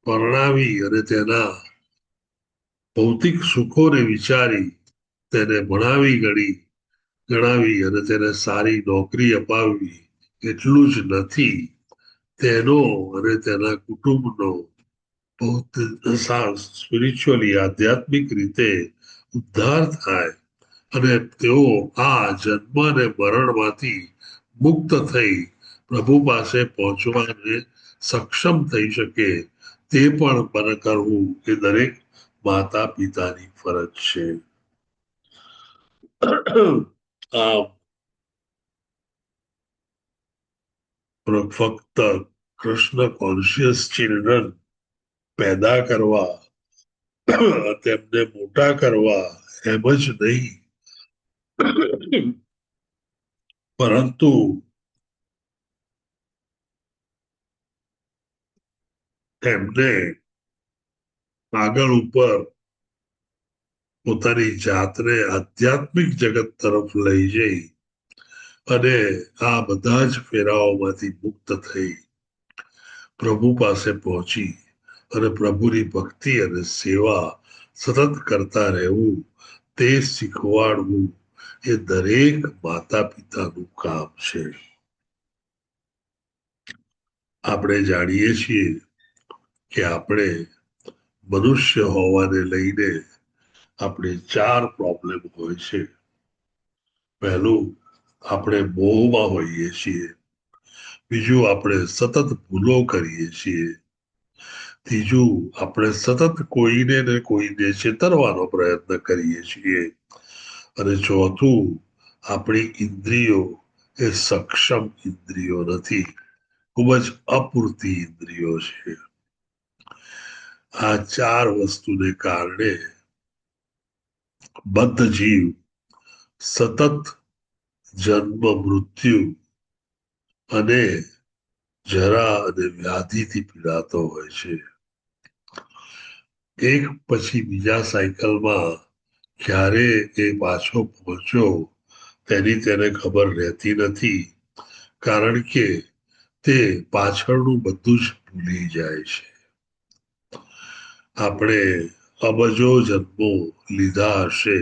પરણાવી અને તેના ભૌતિક સુખોને વિચારી તેને ભણાવી ગણાવી અને તેને સારી નોકરી અપાવવી એટલું જ નથી. તેનો અને તેના કુટુંબનો સ્પિરિચ્યુઅલી આધ્યાત્મિક રીતે ઉદ્ધાર થાય અને તેઓ આ જન્મ અને મરણમાંથી મુક્ત થઈ પ્રભુ પાસે પહોંચવાને સક્ષમ થઈ શકે તે પણ કરવું એ દરેક માતા પિતાની ફરજ છે. આમ ફક્ત કૃષ્ણ કોન્શિયસ ચિલ્ડ્રન પેદા કરવા તેમને મોટા કરવા એમ જ નહીં, પરંતુ તેમને આગળ ઉપર પોતાની જાતને આધ્યાત્મિક જગત તરફ લઈ જઈ અને આ બધા જ ફેરાઓમાંથી મુક્ત થઈ પ્રભુ પાસે પહોંચી અને પ્રભુની ભક્તિ અને સેવા સતત કરતા રહેવું તે શીખવાડવું એ દરેક માતા પિતાનું કામ છે. આપણે જાણીએ છીએ કે આપણે મનુષ્ય હોવાને લઈને આપણે 4 પ્રોબ્લેમ હોય છે. પહેલું, આપણે મોહમાં હોઈએ છીએ. બીજું, આપણે સતત ભૂલો કરીએ છીએ. ત્રીજું, આપણે સતત કોઈને ને કોઈને છેતરવાનો પ્રયત્ન કરીએ છીએ. અને ચોથું, આપણી ઇન્દ્રિયો એ સક્ષમ ઇન્દ્રિયો નથી, ખૂબ જ અપૂરતી ઇન્દ્રિયો છે. આ 4 વસ્તુને કારણે બદ્ધ જીવ સતત જન્મ મૃત્યુ અને જરા અને વ્યાધિથી પીડાતો હોય છે. એક પછી બીજા સાયકલમાં ક્યારે એ પાછો પહોંચ્યો તેની તેને ખબર રહેતી નથી, કારણ કે તે પાછળનું બધું જ ભૂલી જાય છે. આપણે અબજો જન્મો લીધા હશે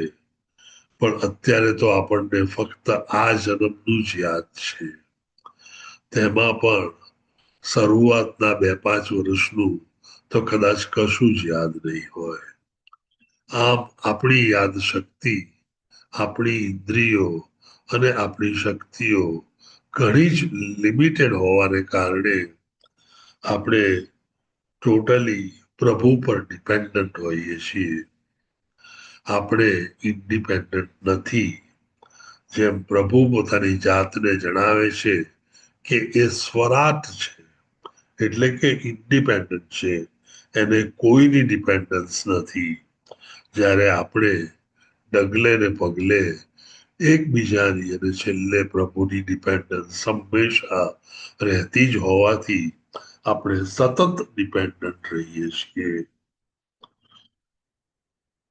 પણ અત્યારે તો આપણને ફક્ત આ જન્મનું જ યાદ છે. તેમાં પણ શરૂઆતના 2-5 વર્ષનું તો કદાચ કશું જ યાદ નહીં હોય. આમ આપણી યાદ શક્તિ, આપણી ઇન્દ્રિયો અને આપણી શક્તિઓ ઘણી જ લિમિટેડ હોવાને કારણે આપણે ટોટલી પ્રભુ પર ડિપેન્ડન્ટ હોઈએ છીએ. આપણે ઇન્ડિપેન્ડન્ટ નથી. જેમ પ્રભુ પોતાની જાતને જણાવે છે કે એ સ્વરાટ છે, એટલે કે ઇન્ડિપેન્ડન્ટ છે, એને કોઈની ડિપેન્ડન્સ નથી. જ્યારે આપણે ડગલે ને પગલે એકબીજાની અને છેલ્લે પ્રભુની ડિપેન્ડન્સ હંમેશા રહેતી જ હોવાથી આપણે સતત ડિપેન્ડન્ટ રહીએ છીએ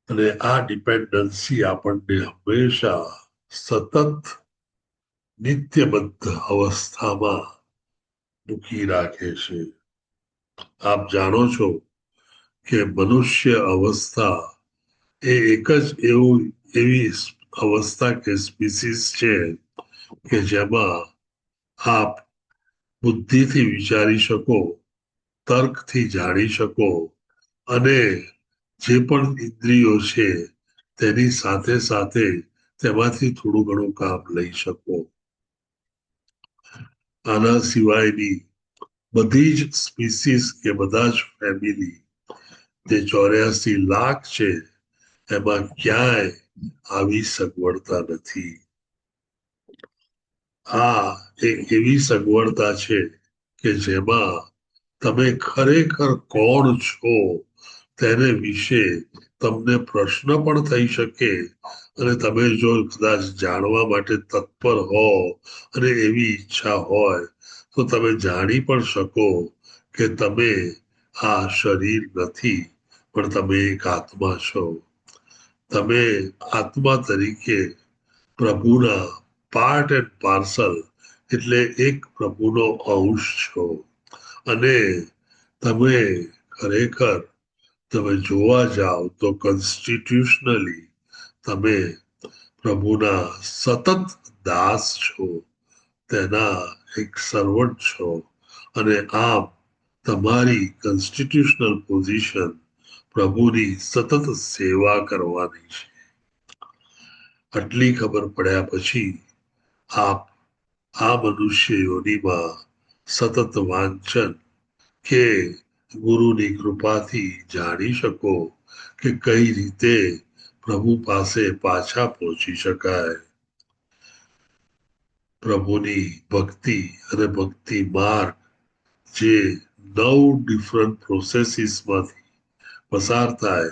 અને આ ડિપેન્ડન્સી આપણને હંમેશા સતત નિત્યબદ્ધ અવસ્થામાં મૂકી રાખે છે આપ જાણો છો કે મનુષ્ય અવસ્થા એ એક જ એવી અવસ્થા કે સ્પીસીસ છે કે જેમાં આપ બુદ્ધિથી વિચારી શકો તર્કથી જાણી શકો અને જે પણ ઇન્દ્રિયો છે તેની સાથે સાથે તેમાંથી થોડું ઘણું કામ લઈ શકો આના સિવાયની બધી જ સ્પીસીસ કે બધા જ ફેમિલી તે 84 લાખ છે એમાં ક્યાંય આવી સગવડતા નથી આ એક એવી સગવડતા છે કે જેમાં તમે ખરેખર કોણ છો તેને વિશે તમને પ્રશ્ન પણ થઈ શકે અને તમે જો કદાચ જાણવા માટે તત્પર હો અને એવી ઈચ્છા હોય તો તમે જાણી પણ શકો કે તમે આ શરીર નથી પણ તમે એક આત્મા છો તમે આત્મા તરીકે પ્રભુના પાર્ટ એન્ડ પાર્સલ એટલે એક પ્રભુનો અંશ છો અને તમે ખરેખર તમે જોવા જાઓ તો કોન્સ્ટિટ્યુશનલી તમે પ્રભુના સતત દાસ છો તેના એક સર્વન્ટ છો અને આમ તમારી કોન્સ્ટિટ્યુશનલ પોઝિશન પ્રભુની સતત સેવા કરવાની છે આટલી ખબર પડ્યા પછી આપ આ મનુષ્ય યોનિમાં સતત વાંચન કે ગુરુની કૃપાથી જાણી શકો કે કઈ રીતે પ્રભુ પાસે પાછા પહોંચી શકાય પ્રભુની ભક્તિ અને ભક્તિ માર્ગ જે 9 ડિફરન્ટ પ્રોસેસીસમાંથી પસાર થાય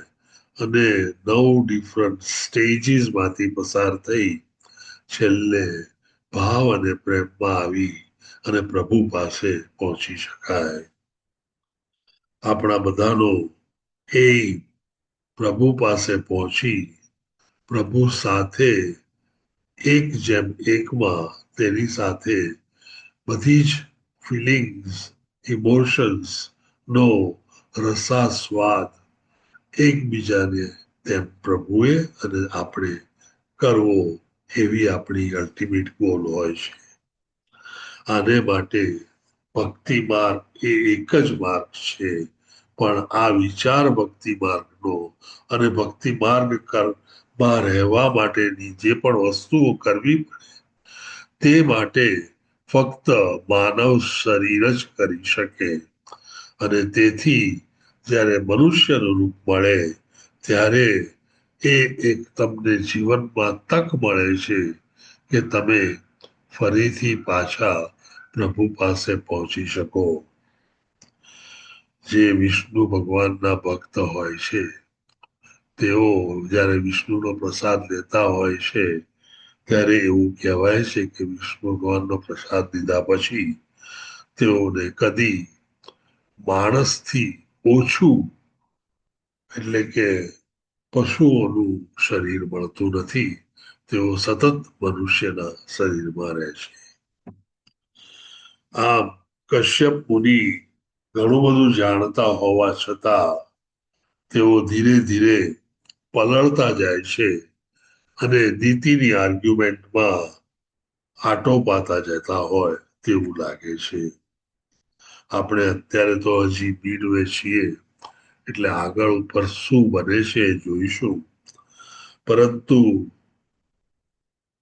અને 9 ડિફરન્ટ સ્ટેજીસમાંથી પસાર થઈ છેલ્લે ભાવ અને પ્રેમમાં આવી અને પ્રભુ પાસે પહોંચી શકાય આપણા બધાનો એ પ્રભુ પાસે પહોંચી પ્રભુ સાથે એક જેમ એકમાં તેની સાથે બધી જ ફિલિંગ્સ ઇમોશન્સ નો રસાસ્વાદ એકબીજાને તેમ પ્રભુએ અને આપણે કરવો એવી આપણી અલ્ટિમેટ ગોલ હોય છે આને માટે ભક્તિ માર્ગ એ એક જ માર્ગ છે પણ આ વિચાર ભક્તિ માર્ગનો અને ભક્તિ માર્ગ માં રહેવા માટેની જે પણ વસ્તુઓ કરવી પડે તે માટે ફક્ત માનવ શરીર જ કરી શકે અને તેથી જ્યારે મનુષ્યનું રૂપ મળે ત્યારે એ એક તમને જીવનમાં તક મળે છે કે તમે ફરીથી પાછા પ્રભુ પાસે પહોંચી શકો જે વિષ્ણુ ભગવાનના ભક્ત હોય છે તેઓ જ્યારે વિષ્ણુનો પ્રસાદ લેતા હોય છે ત્યારે એવું કહેવાય છે કે વિષ્ણુ ભગવાનનો પ્રસાદ લીધા પછી તેઓને કદી માણસથી ઓછું એટલે કે પશુઓનું શરીર મળતું નથી તેઓ સતત મનુષ્યના શરીરમાં રહે છે આમ કશ્યપ મુનિ ઘણું બધું જાણતા હોવા છતાં તેઓ ધીરે ધીરે પલળતા જાય છે અને નીતિની આર્ગ્યુમેન્ટમાં આટો પાતા જતા હોય તેવું લાગે છે આપણે અત્યારે તો હજી બીડવે છીએ એટલે આગળ ઉપર શું બને છે જોઈશું પરંતુ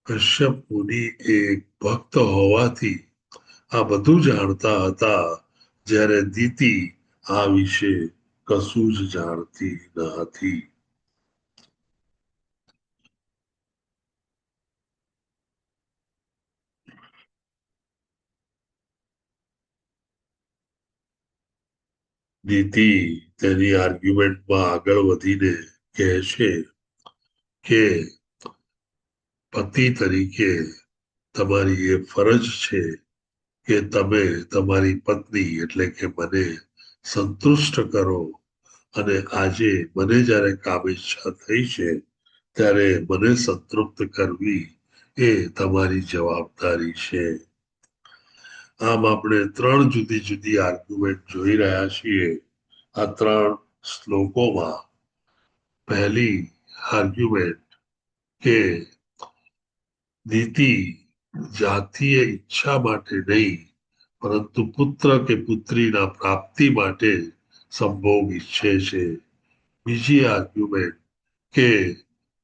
કશ્યપ મુનિ એક ભક્ત હોવાથી આ બધું જાણતા હતા જ્યારે દીતિ આ વિશે કશું જ જાણતી ન હતી દીતિ તેની આર્ગ્યુમેન્ટમાં આગળ વધીને કહે છે કે પતિ તરીકે તમારી એ ફરજ છે કે તમે તમારી પત્ની એટલે કે મને સંતુષ્ટ કરો, અને આજે મને જ્યારે કામ ઈચ્છા થઈ છે ત્યારે મને સંતૃપ્ત કરવી એ તમારી જવાબદારી છે. આમ આપણે 3 જુદી જુદી આર્ગ્યુમેન્ટ જોઈ રહ્યા છીએ આ 3 શ્લોકોમાં. પહેલી આર્ગ્યુમેન્ટ કે નીતિ જાતીય ઈચ્છા માટે નહીં, પરંતુ પુત્ર કે પુત્રીના પ્રાપ્તિ માટે સંભોગ ઈચ્છે છે. બીજી આર્ગ્યુમેન્ટ કે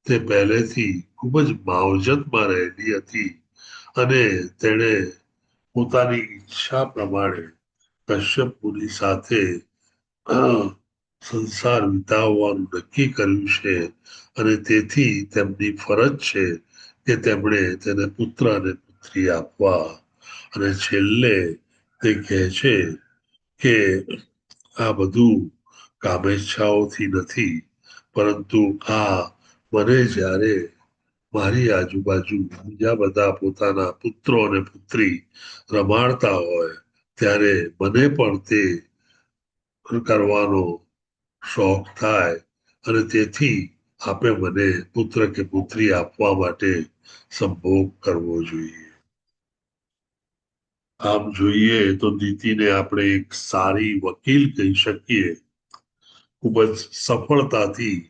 તે પહેલેથી ખૂબ જ માવજતમાં રહેલી હતી અને તેણે પોતાની ઈચ્છા પ્રમાણે કશ્યપ મુનિ સાથે સંસાર વિતાવવાનું નક્કી કર્યું છે, અને તેથી તેમની ફરજ છે કે તેમણે તેને પુત્ર અને પુત્રી આપવા. અને છેલ્લે તે કહે છે કે આ બધું કામેચ્છાઓથી નથી, પરંતુ આ મને જ્યારે મારી આજુબાજુ બીજા બધા પોતાના પુત્રો અને પુત્રી રમાડતા હોય ત્યારે મને પણ તે કરવાનો શોખ થાય, અને તેથી આપે મને પુત્ર કે પુત્રી આપવા માટે સંભોગ કરવો જોઈએ. આમ જોઈએ તો નીતિને આપણે એક સારી વકીલ કહી શકીએ. ખૂબ જ સફળતાથી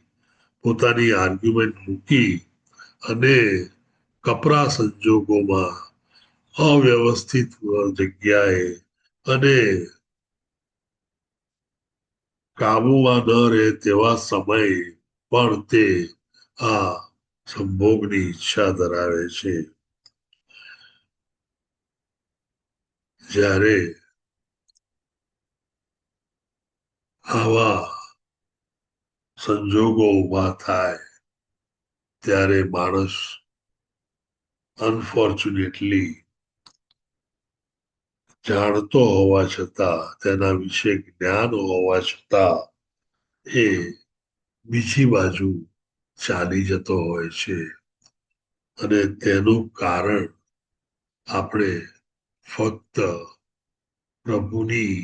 પોતાની આર્ગ્યુમેન્ટ મૂકી અને કપરા સંજોગોમાં અવ્યવસ્થિત જગ્યાએ અને કાબુમાં ન રહે તેવા સમયે પણ તે આ સંભોગની ઈચ્છા ધરાવે છે. જ્યારે આવા સંજોગો ઉભા થાય ત્યારે માણસ અનફોર્ચ્યુનેટલી જાણતો હોવા છતાં, તેના વિશે જ્ઞાન હોવા છતાં એ બીજી બાજુ ચાલી જતો હોય છે. અને તેનું કારણ આપણે ફક્ત પ્રભુની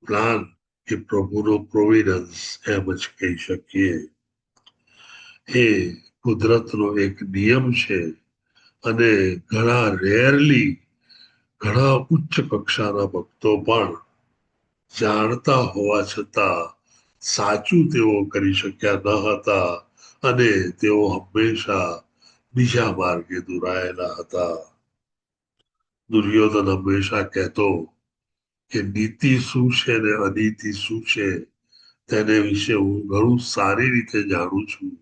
પ્લાન કે પ્રભુનો પ્રોવિડન્સ એમ જ કહી શકીએ. એ કુદરતનો એક નિયમ છે, અને ઘણા રેરલી ઘણા ઉચ્ચ કક્ષાના ભક્તો પણ જાણતા હોવા છતાં સાચું તેઓ કરી શક્યા ન હતા, અને તેઓ હંમેશા બીજા માર્ગે દોરાયેલા હતા. દુર્યોધન હંમેશા કહેતો કે નીતિ શું છે ને અનીતિ શું છે તેને વિશે હું ઘણું સારી રીતે જાણું છું,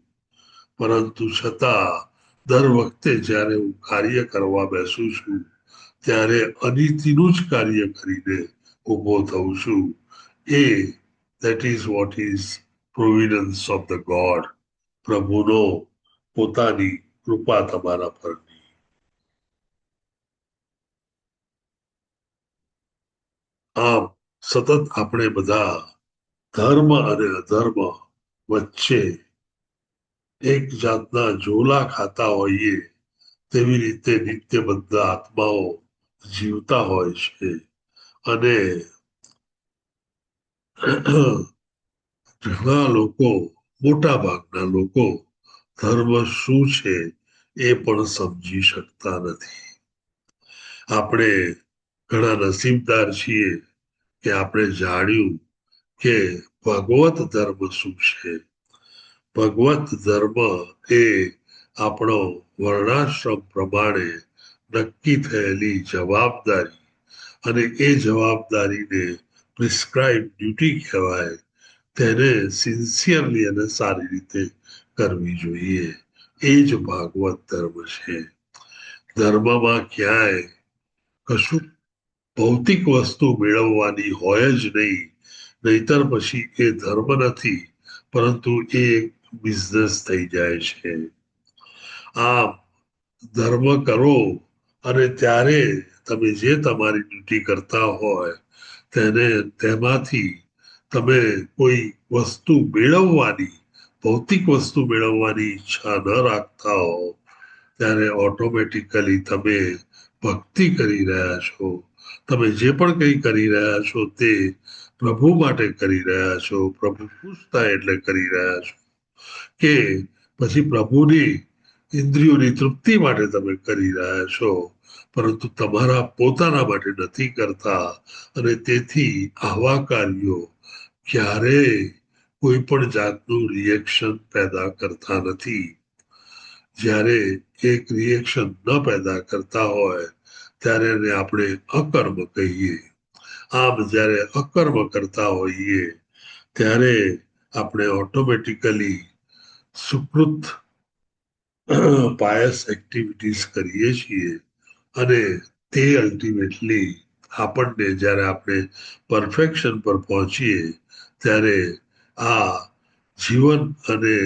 પરંતુ છતાં દર વખતે જ્યારે હું કાર્ય કરવા બેસું છું ત્યારે અનીતિનું જ કાર્ય કરીને ઉભો થઉં છું. that is what is providence of the God. પ્રભુનો પોતાની કૃપા તમારા પરની. આમ સતત આપણે બધા ધર્મ અને અધર્મ વચ્ચે એક જાતના ઝોલા ખાતા હોઈએ તેવી રીતે નિત્ય બધા આત્માઓ જીવતા હોય છે. અને ઘણા લોકો, મોટા ભાગના લોકો ધર્મ શું છે એ પણ સમજી શકતા નથી. આપણે ઘણા નસીબદાર છીએ કે આપણે જાણ્યું કે ભગવત ધર્મ શું છે. ભગવત ધર્મ એ આપણો વર્ણાશ્રમ પ્રમાણે નક્કી થયેલી જવાબદારી, અને એ જવાબદારીને પ્રિસ્ક્રાઇબ ડ્યુટી કહેવાય. તેને સિન્સિયરલી અને સારી રીતે કરવી જોઈએ. એ જ ભાગવત ધર્મ છે. ધર્મમાં ક્યાંય કશું ભૌતિક વસ્તુ મેળવવાની હોય જ નહીં, નહીતર પછી એ ધર્મ નથી, પરંતુ એ બિઝનેસ થઈ જાય છે. આમ ધર્મ કરો અને ત્યારે તમે જે તમારી ડ્યુટી કરતા હોય તેમાંથી તમે કોઈ વસ્તુ મેળવવાની, ભૌતિક વસ્તુ મેળવવાની ઈચ્છા ન રાખતા હો ત્યારે ઓટોમેટિકલી તમે ભક્તિ કરી રહ્યા છો. તમે જે પણ કંઈ કરી રહ્યા છો તે પ્રભુ માટે કરી રહ્યા છો. પ્રભુ ખુશ થાય એટલે કરી રહ્યા છો, કે પછી પ્રભુની ઇન્દ્રિયોની તૃપ્તિ માટે તમે કરી રહ્યા છો, પરંતુ તમારા પોતાના માટે નથી કરતા. અને તેથી આવા કાર્યો ક્યારેય કોઈ પણ જાતનું રિએક્શન પેદા કરતા નથી. જ્યારે એક રિએક્શન ન પેદા કરતા હોય ત્યારે એને આપણે અકર્મ કહીએ. આમ જ્યારે અકર્મ કરતા હોઈએ ત્યારે આપણે ઓટોમેટિકલી સુકૃત પાયસ એક્ટિવિટીઝ કરીએ છીએ. અને તે અલ્ટિમેટલી આપણને જ્યારે આપણે પરફેક્શન પર પહોંચીએ ત્યારે આ જીવન અને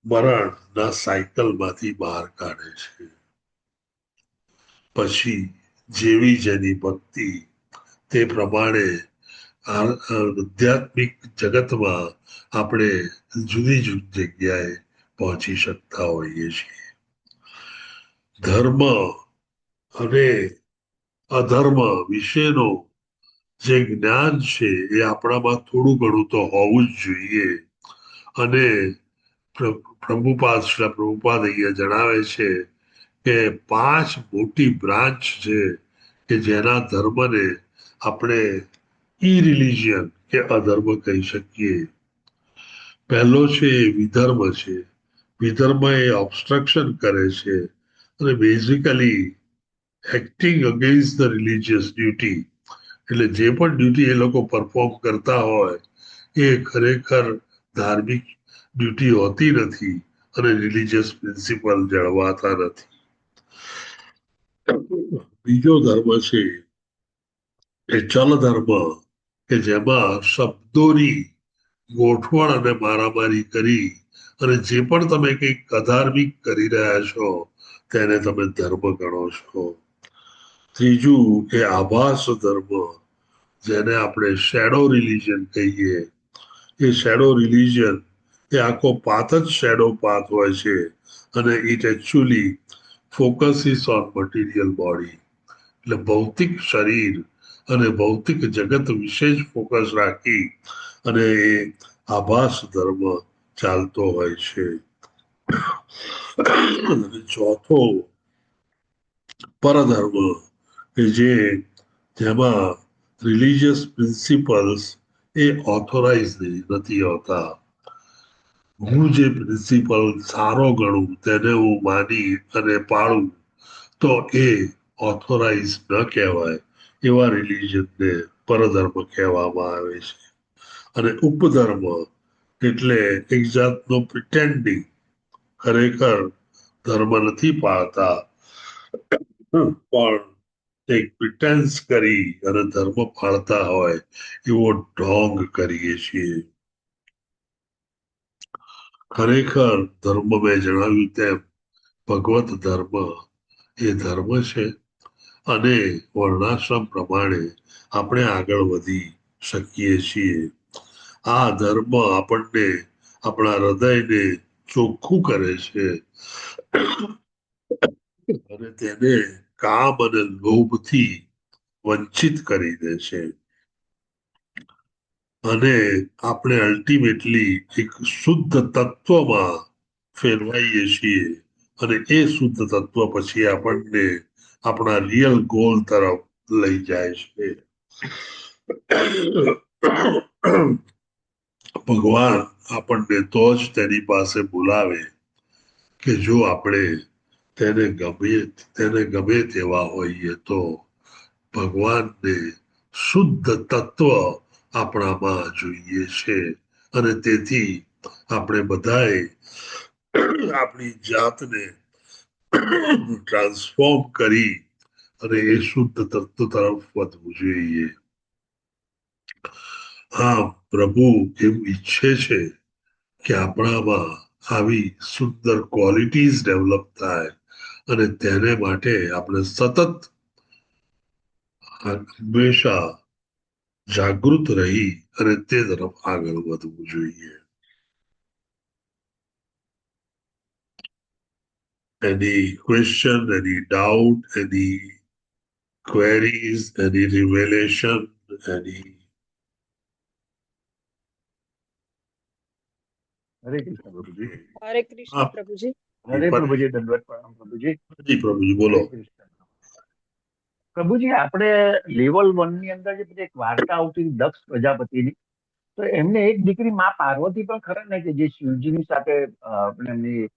મરણના સાયકલમાંથી બહાર કાઢે છે. પછી જેવી જેની ભક્તિ તે પ્રમાણે આધ્યાત્મિક જગતમાં આપણે જુદી જુદી જગ્યાએ પહોંચી શકતા હોઈએ છીએ. ધર્મ અને અધર્મ વિશેનો જે જ્ઞાન છે એ આપણામાં થોડું ઘણું તો હોવું જ જોઈએ. અને પ્રભુપાદ અહીંયા જણાવે છે કે 5 મોટી બ્રાન્ચ છે કે જેના ધર્મને આપણે ઈ રિલિજિયન કે અધર્મ કહી શકીએ. પહેલો છે એ વિધર્મ છે. વિધર્મ એ ઓબ્સ્ટ્રક્શન કરે છે અને basically acting against the religious duty. એટલે જે પણ ડ્યુટી એ લોકો પરફોર્મ કરતા હોય એ ખરેખર ધાર્મિક ડ્યુટી હોતી નથી અને રિલિજિયસ પ્રિન્સિપલ જળવાતા નથી. બીજો ધર્મ છે એ ચલ ધર્મ, કે જેમાં શબ્દોની ગોઠવણ અને મારામારી કરી અને જે પણ તમે કંઈક અધાર્મિક કરી રહ્યા છો તેને તમે ધર્મ ગણો છો. ત્રીજું એ આભાસ ધર્મ, જેને આપણે શેડો રિલિજન કહીએ. એ શેડો રિલિજન એ આખો પાથ જ શેડો પાથ હોય છે અને it actually focuses on material body. એટલે ભૌતિક શરીર અને ભૌતિક જગત વિશે જ ફોકસ રાખી અને એ આભાસ ધર્મ ચાલતો હોય છે. ચોથો પરધર્મ, કે જેમાં રિલિજિયસ પ્રિન્સિપલ્સ એ ઓથોરાઇઝ નથી હોતા. હું જે પ્રિન્સિપલ સારો ગણું તેને હું માની અને પાળું તો એ ઓથોરાઇઝ ન કહેવાય. એવા રિલિજનને પરધર્મ કહેવામાં આવે છે. અને ઉપધર્મ એટલે એક જાતનો પ્રિટેન્ડિંગ, ખરેખર ધર્મ નથી પાળતા પણ એક પ્રિટેન્સ કરી અને ધર્મ પાળતા હોય એવો ઢોંગ કરીએ છીએ. ખરેખર ધર્મ મેં જણાવ્યું તેમ ભગવત ધર્મ એ ધર્મ છે અને વર્ણાશ્રમ પ્રમાણે આપણે આગળ વધી શકીએ છીએ. આ ધર્મ આપણને આપણા હૃદયને ચોખ્ખું કરે છે અને તેને કામ અને લોભથી વંચિત કરી દે છે. અને આપણે અલ્ટિમેટલી એક શુદ્ધ તત્વમાં ફેરવાઈએ છીએ અને એ શુદ્ધ તત્વ પછી આપણને આપણા રિયલ ગોલ તરફ લઈ જાય છે. ભગવાન આપણને તો જ તેની પાસે બોલાવે કે જો આપણે તેને ગમે તેવા હોઈએ તો. ભગવાનને શુદ્ધ તત્વ આપણામાં જોઈએ છે અને તેથી આપણે બધાએ આપણી જાતને ટ્રાન્સફોર્મ કરી અને એ શુદ્ધ તત્વ તરફ વધવું જોઈએ. હા, પ્રભુ એવું ઈચ્છે છે કે આપણામાં આવી સુંદર ક્વોલિટીઝ ડેવલપ થાય અને તેને માટે આપણે સતત હંમેશા જાગૃત રહી અને તે તરફ આગળ વધવું જોઈએ. Any question, any doubt, any queries, any revelation, any? હરે કૃષ્ણ પ્રભુજી. હરે કૃષ્ણ હા, પ્રભુજી. હરે પ્રભુજી, દંડવત પ્રણામ પ્રભુજી. જી પ્રભુજી બોલો. હરે કૃષ્ણ પ્રભુજી. આપણે લેવલ 1 ની અંદર જે બધી એક વાર્તા આવતી દક્ષ પ્રજાપતિની, તો એમને એક દીકરી માં પાર્વતી પણ ખરા ને કે જે શિવજીની સાથે આપણે એમની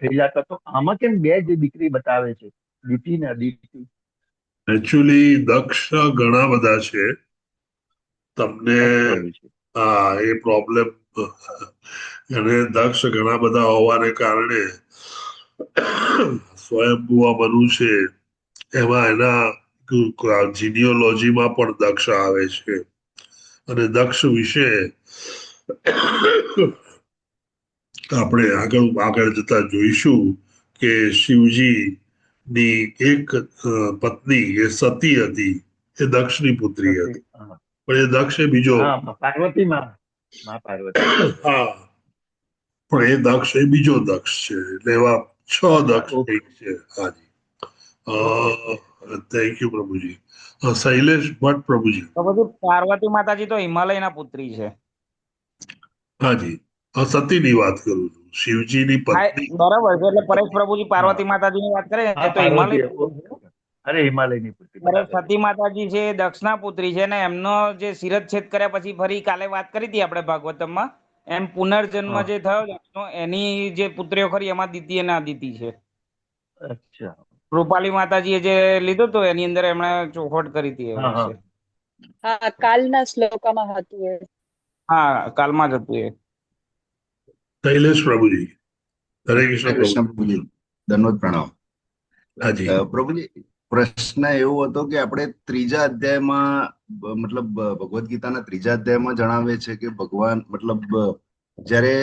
થયેલા હતા. તો આમાં કેમ બે જે દીકરી બતાવે છે, દીતિ ને અદિતિ? એકચ્યુઅલી દક્ષ ઘણા બધા છે. તમને હા એ પ્રોબ્લેમ, અને દક્ષ ઘણા બધા હોવાને કારણે સ્વયંભુવા બનવું છે, એમાં એના જીનિયોલોજીમાં પણ દક્ષ આવે છે. અને દક્ષ વિશે આપણે આગળ જતા જોઈશું કે શિવજી ની એક પત્ની એ સતી હતી, એ દક્ષની પુત્રી હતી, પણ એ દક્ષ એ બીજો પાર્વતી માં પાર્વતી. હા, પણ એ દક્ષ એ બીજો દક્ષ છે. એટલે એવા 6 દક્ષ એક છે. હાજી, થેન્ક યુ પ્રભુજી. શૈલેષ ભટ્ટ પ્રભુજી. તો બધું પાર્વતી માતાજી તો હિમાલયના પુત્રી છે. હાજી, સતીની વાત કરું છું, શિવજીની પત્ની. બરાબર છે. એટલે પરેશ પ્રભુજી પાર્વતી માતાજી ની વાત કરે તો હિમાલય, અરે હિમાલયની પુત્રી. સતી માતાજી છે દક્ષના પુત્રી છે, ને એમનો જે શિરચ્છેદ કર્યા પછી ફરી કાલે વાત કરી હતી આપણે ભાગવતમમાં, એમ પુનર્જન્મ જે થયો દક્ષનો, એની જે પુત્રીઓ ખરી એમાં દિતિ અને અદિતિ છે. અચ્છા. રૂપાલી માતાજીએ જે લીધું હતું એની અંદર એમણે ચોખવટ કરી હતી. હા, કાલના શ્લોકમાં હતું એ. હા, કાલમાં જ હતું એ. શૈલેષ પ્રભુજી. હરે કૃષ્ણ પ્રભુજી, દંડવત પ્રણામ. હાજી પ્રભુજી, પ્રશ્ન એવો હતો કે આપણે 3જા અધ્યાયમાં, મતલબ ભગવદ્ ગીતાના 3જા અધ્યાયમાં જણાવે છે કે ભગવાન, મતલબ જ્યારે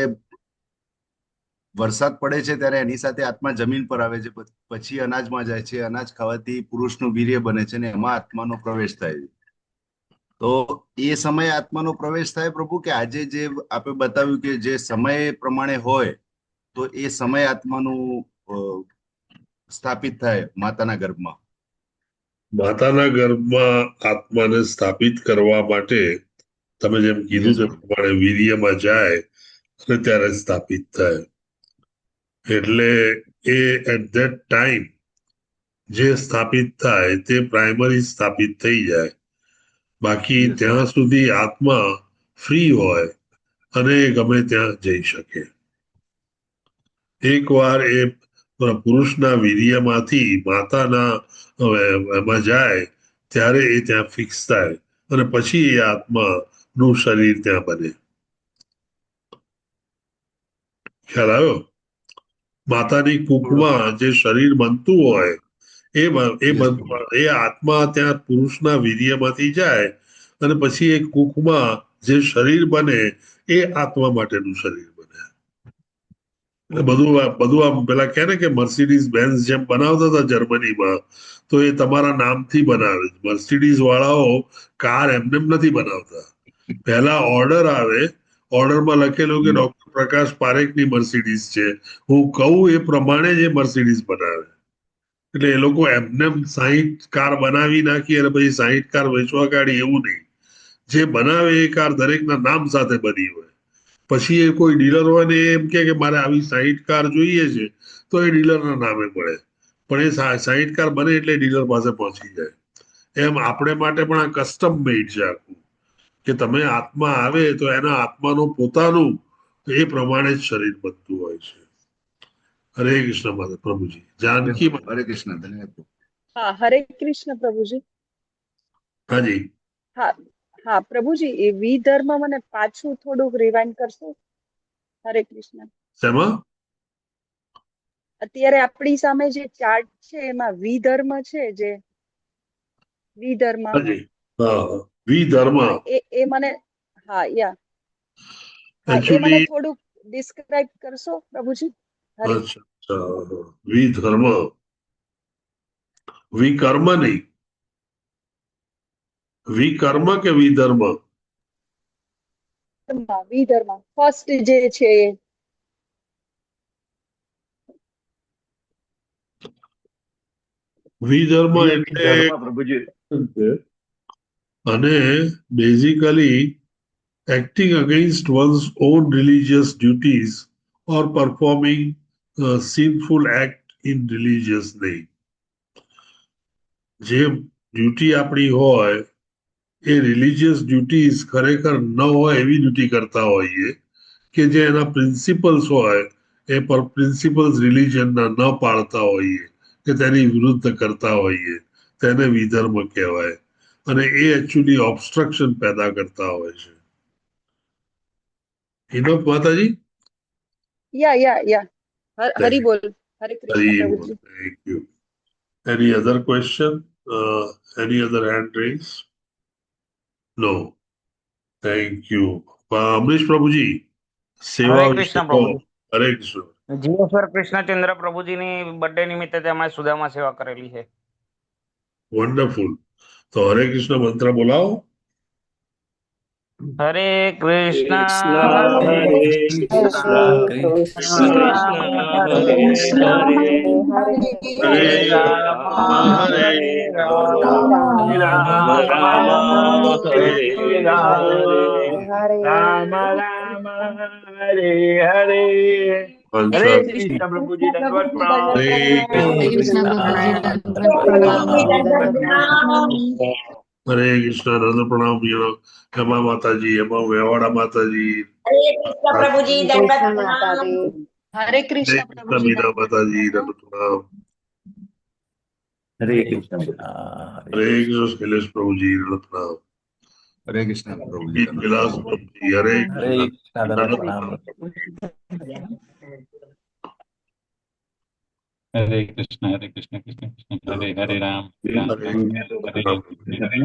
વરસાદ પડે છે ત્યારે એની સાથે આત્મા જમીન પર આવે છે, પછી અનાજમાં જાય છે, અનાજ ખાવાથી પુરુષનું વીર્ય બને છે, ને એમાં આત્માનો પ્રવેશ થાય છે. તો એ સમયે આત્માનો પ્રવેશ થાય પ્રભુ, કે આજે જે આપણે બતાવ્યું કે જે સમય પ્રમાણે હોય તો એ સમય આત્માનું સ્થાપિત થાય માતાના ગર્ભમાં? માતાના ગર્ભમાં આત્માને સ્થાપિત કરવા માટે તમે જેમ કીધું તે પ્રમાણે વીર્યમાં જાય અને ત્યારે સ્થાપિત થાય. એટલે એ એટ ધેટ ટાઈમ જે સ્થાપિત થાય તે પ્રાઇમરી સ્થાપિત થઈ જાય. બાકી ત્યાં સુધી આત્મા ફ્રી હોય અને ગમે ત્યાં જઈ શકે. એકવાર એ પુરુષના વીર્યમાંથી માતાના એમાં જાય ત્યારે એ ત્યાં ફિક્સ થાય, અને પછી એ આત્માનું શરીર ત્યાં બને. ખ્યાલ આવ્યો? માતાની કુખમાં જે શરીર બનતું હોય એ આત્મા ત્યાં પુરુષના વીર્યમાંથી જાય, અને પછી એ કુખમાં જે શરીર બને એ આત્મા માટેનું શરીર બને. એટલે બધું આમ પેલા કહે ને કે મર્સિડીઝ બેન્ઝ જેમ બનાવતા હતા જર્મનીમાં, તો એ તમારા નામથી બનાવે. મર્સિડીઝ વાળાઓ કાર એમને નથી બનાવતા. પહેલા ઓર્ડર આવે, ઓર્ડરમાં લખેલું કે ડોક્ટર પ્રકાશ પારેખની મર્સિડીઝ છે, હું કહું એ પ્રમાણે જ એ મર્સિડીઝ બનાવે. એટલે એ લોકો એમને 60 કાર બનાવી નાખી અને પછી 60 કાર વેચવા કાઢી એવું નહીં. જે બનાવે એ કાર દરેકના નામ સાથે બની હોય. પછી એ કોઈ ડીલર હોય ને એમ કે મારે આવી 60 કાર જોઈએ છે, તો એ ડીલરના નામે મળે. પણ એ 60 કાર બને એટલે ડીલર પાસે પહોંચી જાય. એમ આપણે માટે પણ આ કસ્ટમ મેડ છે આખું, કે તમે આત્મા આવે તો એના આત્માનું પોતાનું એ પ્રમાણે જ શરીર બનતું હોય છે. હરે કૃષ્ણ માતા પ્રભુજી. જાનકી હરે કૃષ્ણ. ધન્યવાદ. હા, હરે કૃષ્ણ પ્રભુજી. હાજી. હા હા પ્રભુજી, એ વિધર્મ મને પાછું થોડુંક રિવાઇન્ડ કરશો? હરે કૃષ્ણ. શેમાં? અત્યારે આપણી સામે જે ચાર્ટ છે એમાં વિધર્મ છે, જે વિધર્મ, વિધર્મ, એ મને, હા યા, હા, એ મને થોડુંક ડિસ્ક્રાઇબ કરશો પ્રભુજી? અચ્છા, વિધર્મ, વિકર્મ નહીં, વિકર્મ કે વિધર્મ? વિધર્મ ફર્સ્ટ જે છે. વિધર્મ ધર્મ એટલે પ્રભુજી અને basically acting against one's own religious duties or performing a sinful act in religious name. જે ડ્યુટી આપણી હોય એ રિલિજિયસ ડ્યુટીઝ ખરેખર ન હોય એવી ડ્યુટી કરતા હોઈએ કે જે એના પ્રિન્સિપલ્સ હોય એ પર પ્રિન્સિપલ્સ રિલિજનના ન પાળતા હોઈએ કે તેની વિરુદ્ધ કરતા હોઈએ તેને વિધર્મ કહેવાય અને એ એકચ્યુઅલી ઓબ્સ્ટ્રક્શન પેદા કરતા હોય છે. હિનોક માતાજી, Yeah. Hari bol. Hare Krishna, Hari Prabhuji. thank you. Any other question? Any other hand raised? No. Thank you. Amrish Prabhuji, સેવા હરે વિશે કૃષ્ણ કહો. પ્રભુજી. હરે કૃષ્ણ. જીવેશ્વર કૃષ્ણચંદ્ર પ્રભુજીની બર્થડે નિમિત્તે તેમાં સુદામા સેવા કરેલી છે. વન્ડરફુલ. તો હરે કૃષ્ણ મંત્ર બોલાવો. હરે કૃષ્ણ હરે હરે કૃષ્ણ કૃષ્ણ કૃષ્ણ હરે કૃષ્ણ હરે હરે રામ હરે રામ રામ રામ હરે રામ હરે રામ રામ હરે હરે. હરે કૃષ્ણ પ્રભુજી દંડવત પ્રણામ. હરે કૃષ્ણ હરે કૃષ્ણ નંદ પ્રણામ હેમા માતાજી, હેમા વેવાડા માતાજી, કૃષ્ણ માતા દે Hare હરે Krishna, કૃષ્ણ Prabhuji. મીના માતાજી નંદ પ્રણામ. હરે કૃષ્ણ હરે કૃષ્ણ શૈલેષ પ્રભુજી નંદ પ્રણામ. હરે કૃષ્ણ પ્રભુજી ગીત વિલાસ પ્રભુજી હરે કૃષ્ણ નંદ પ્રણામ. હરે કૃષ્ણ કૃષ્ણ કૃષ્ણ હરે હરે રામ રામ હરે રામ હરે રામ. હરે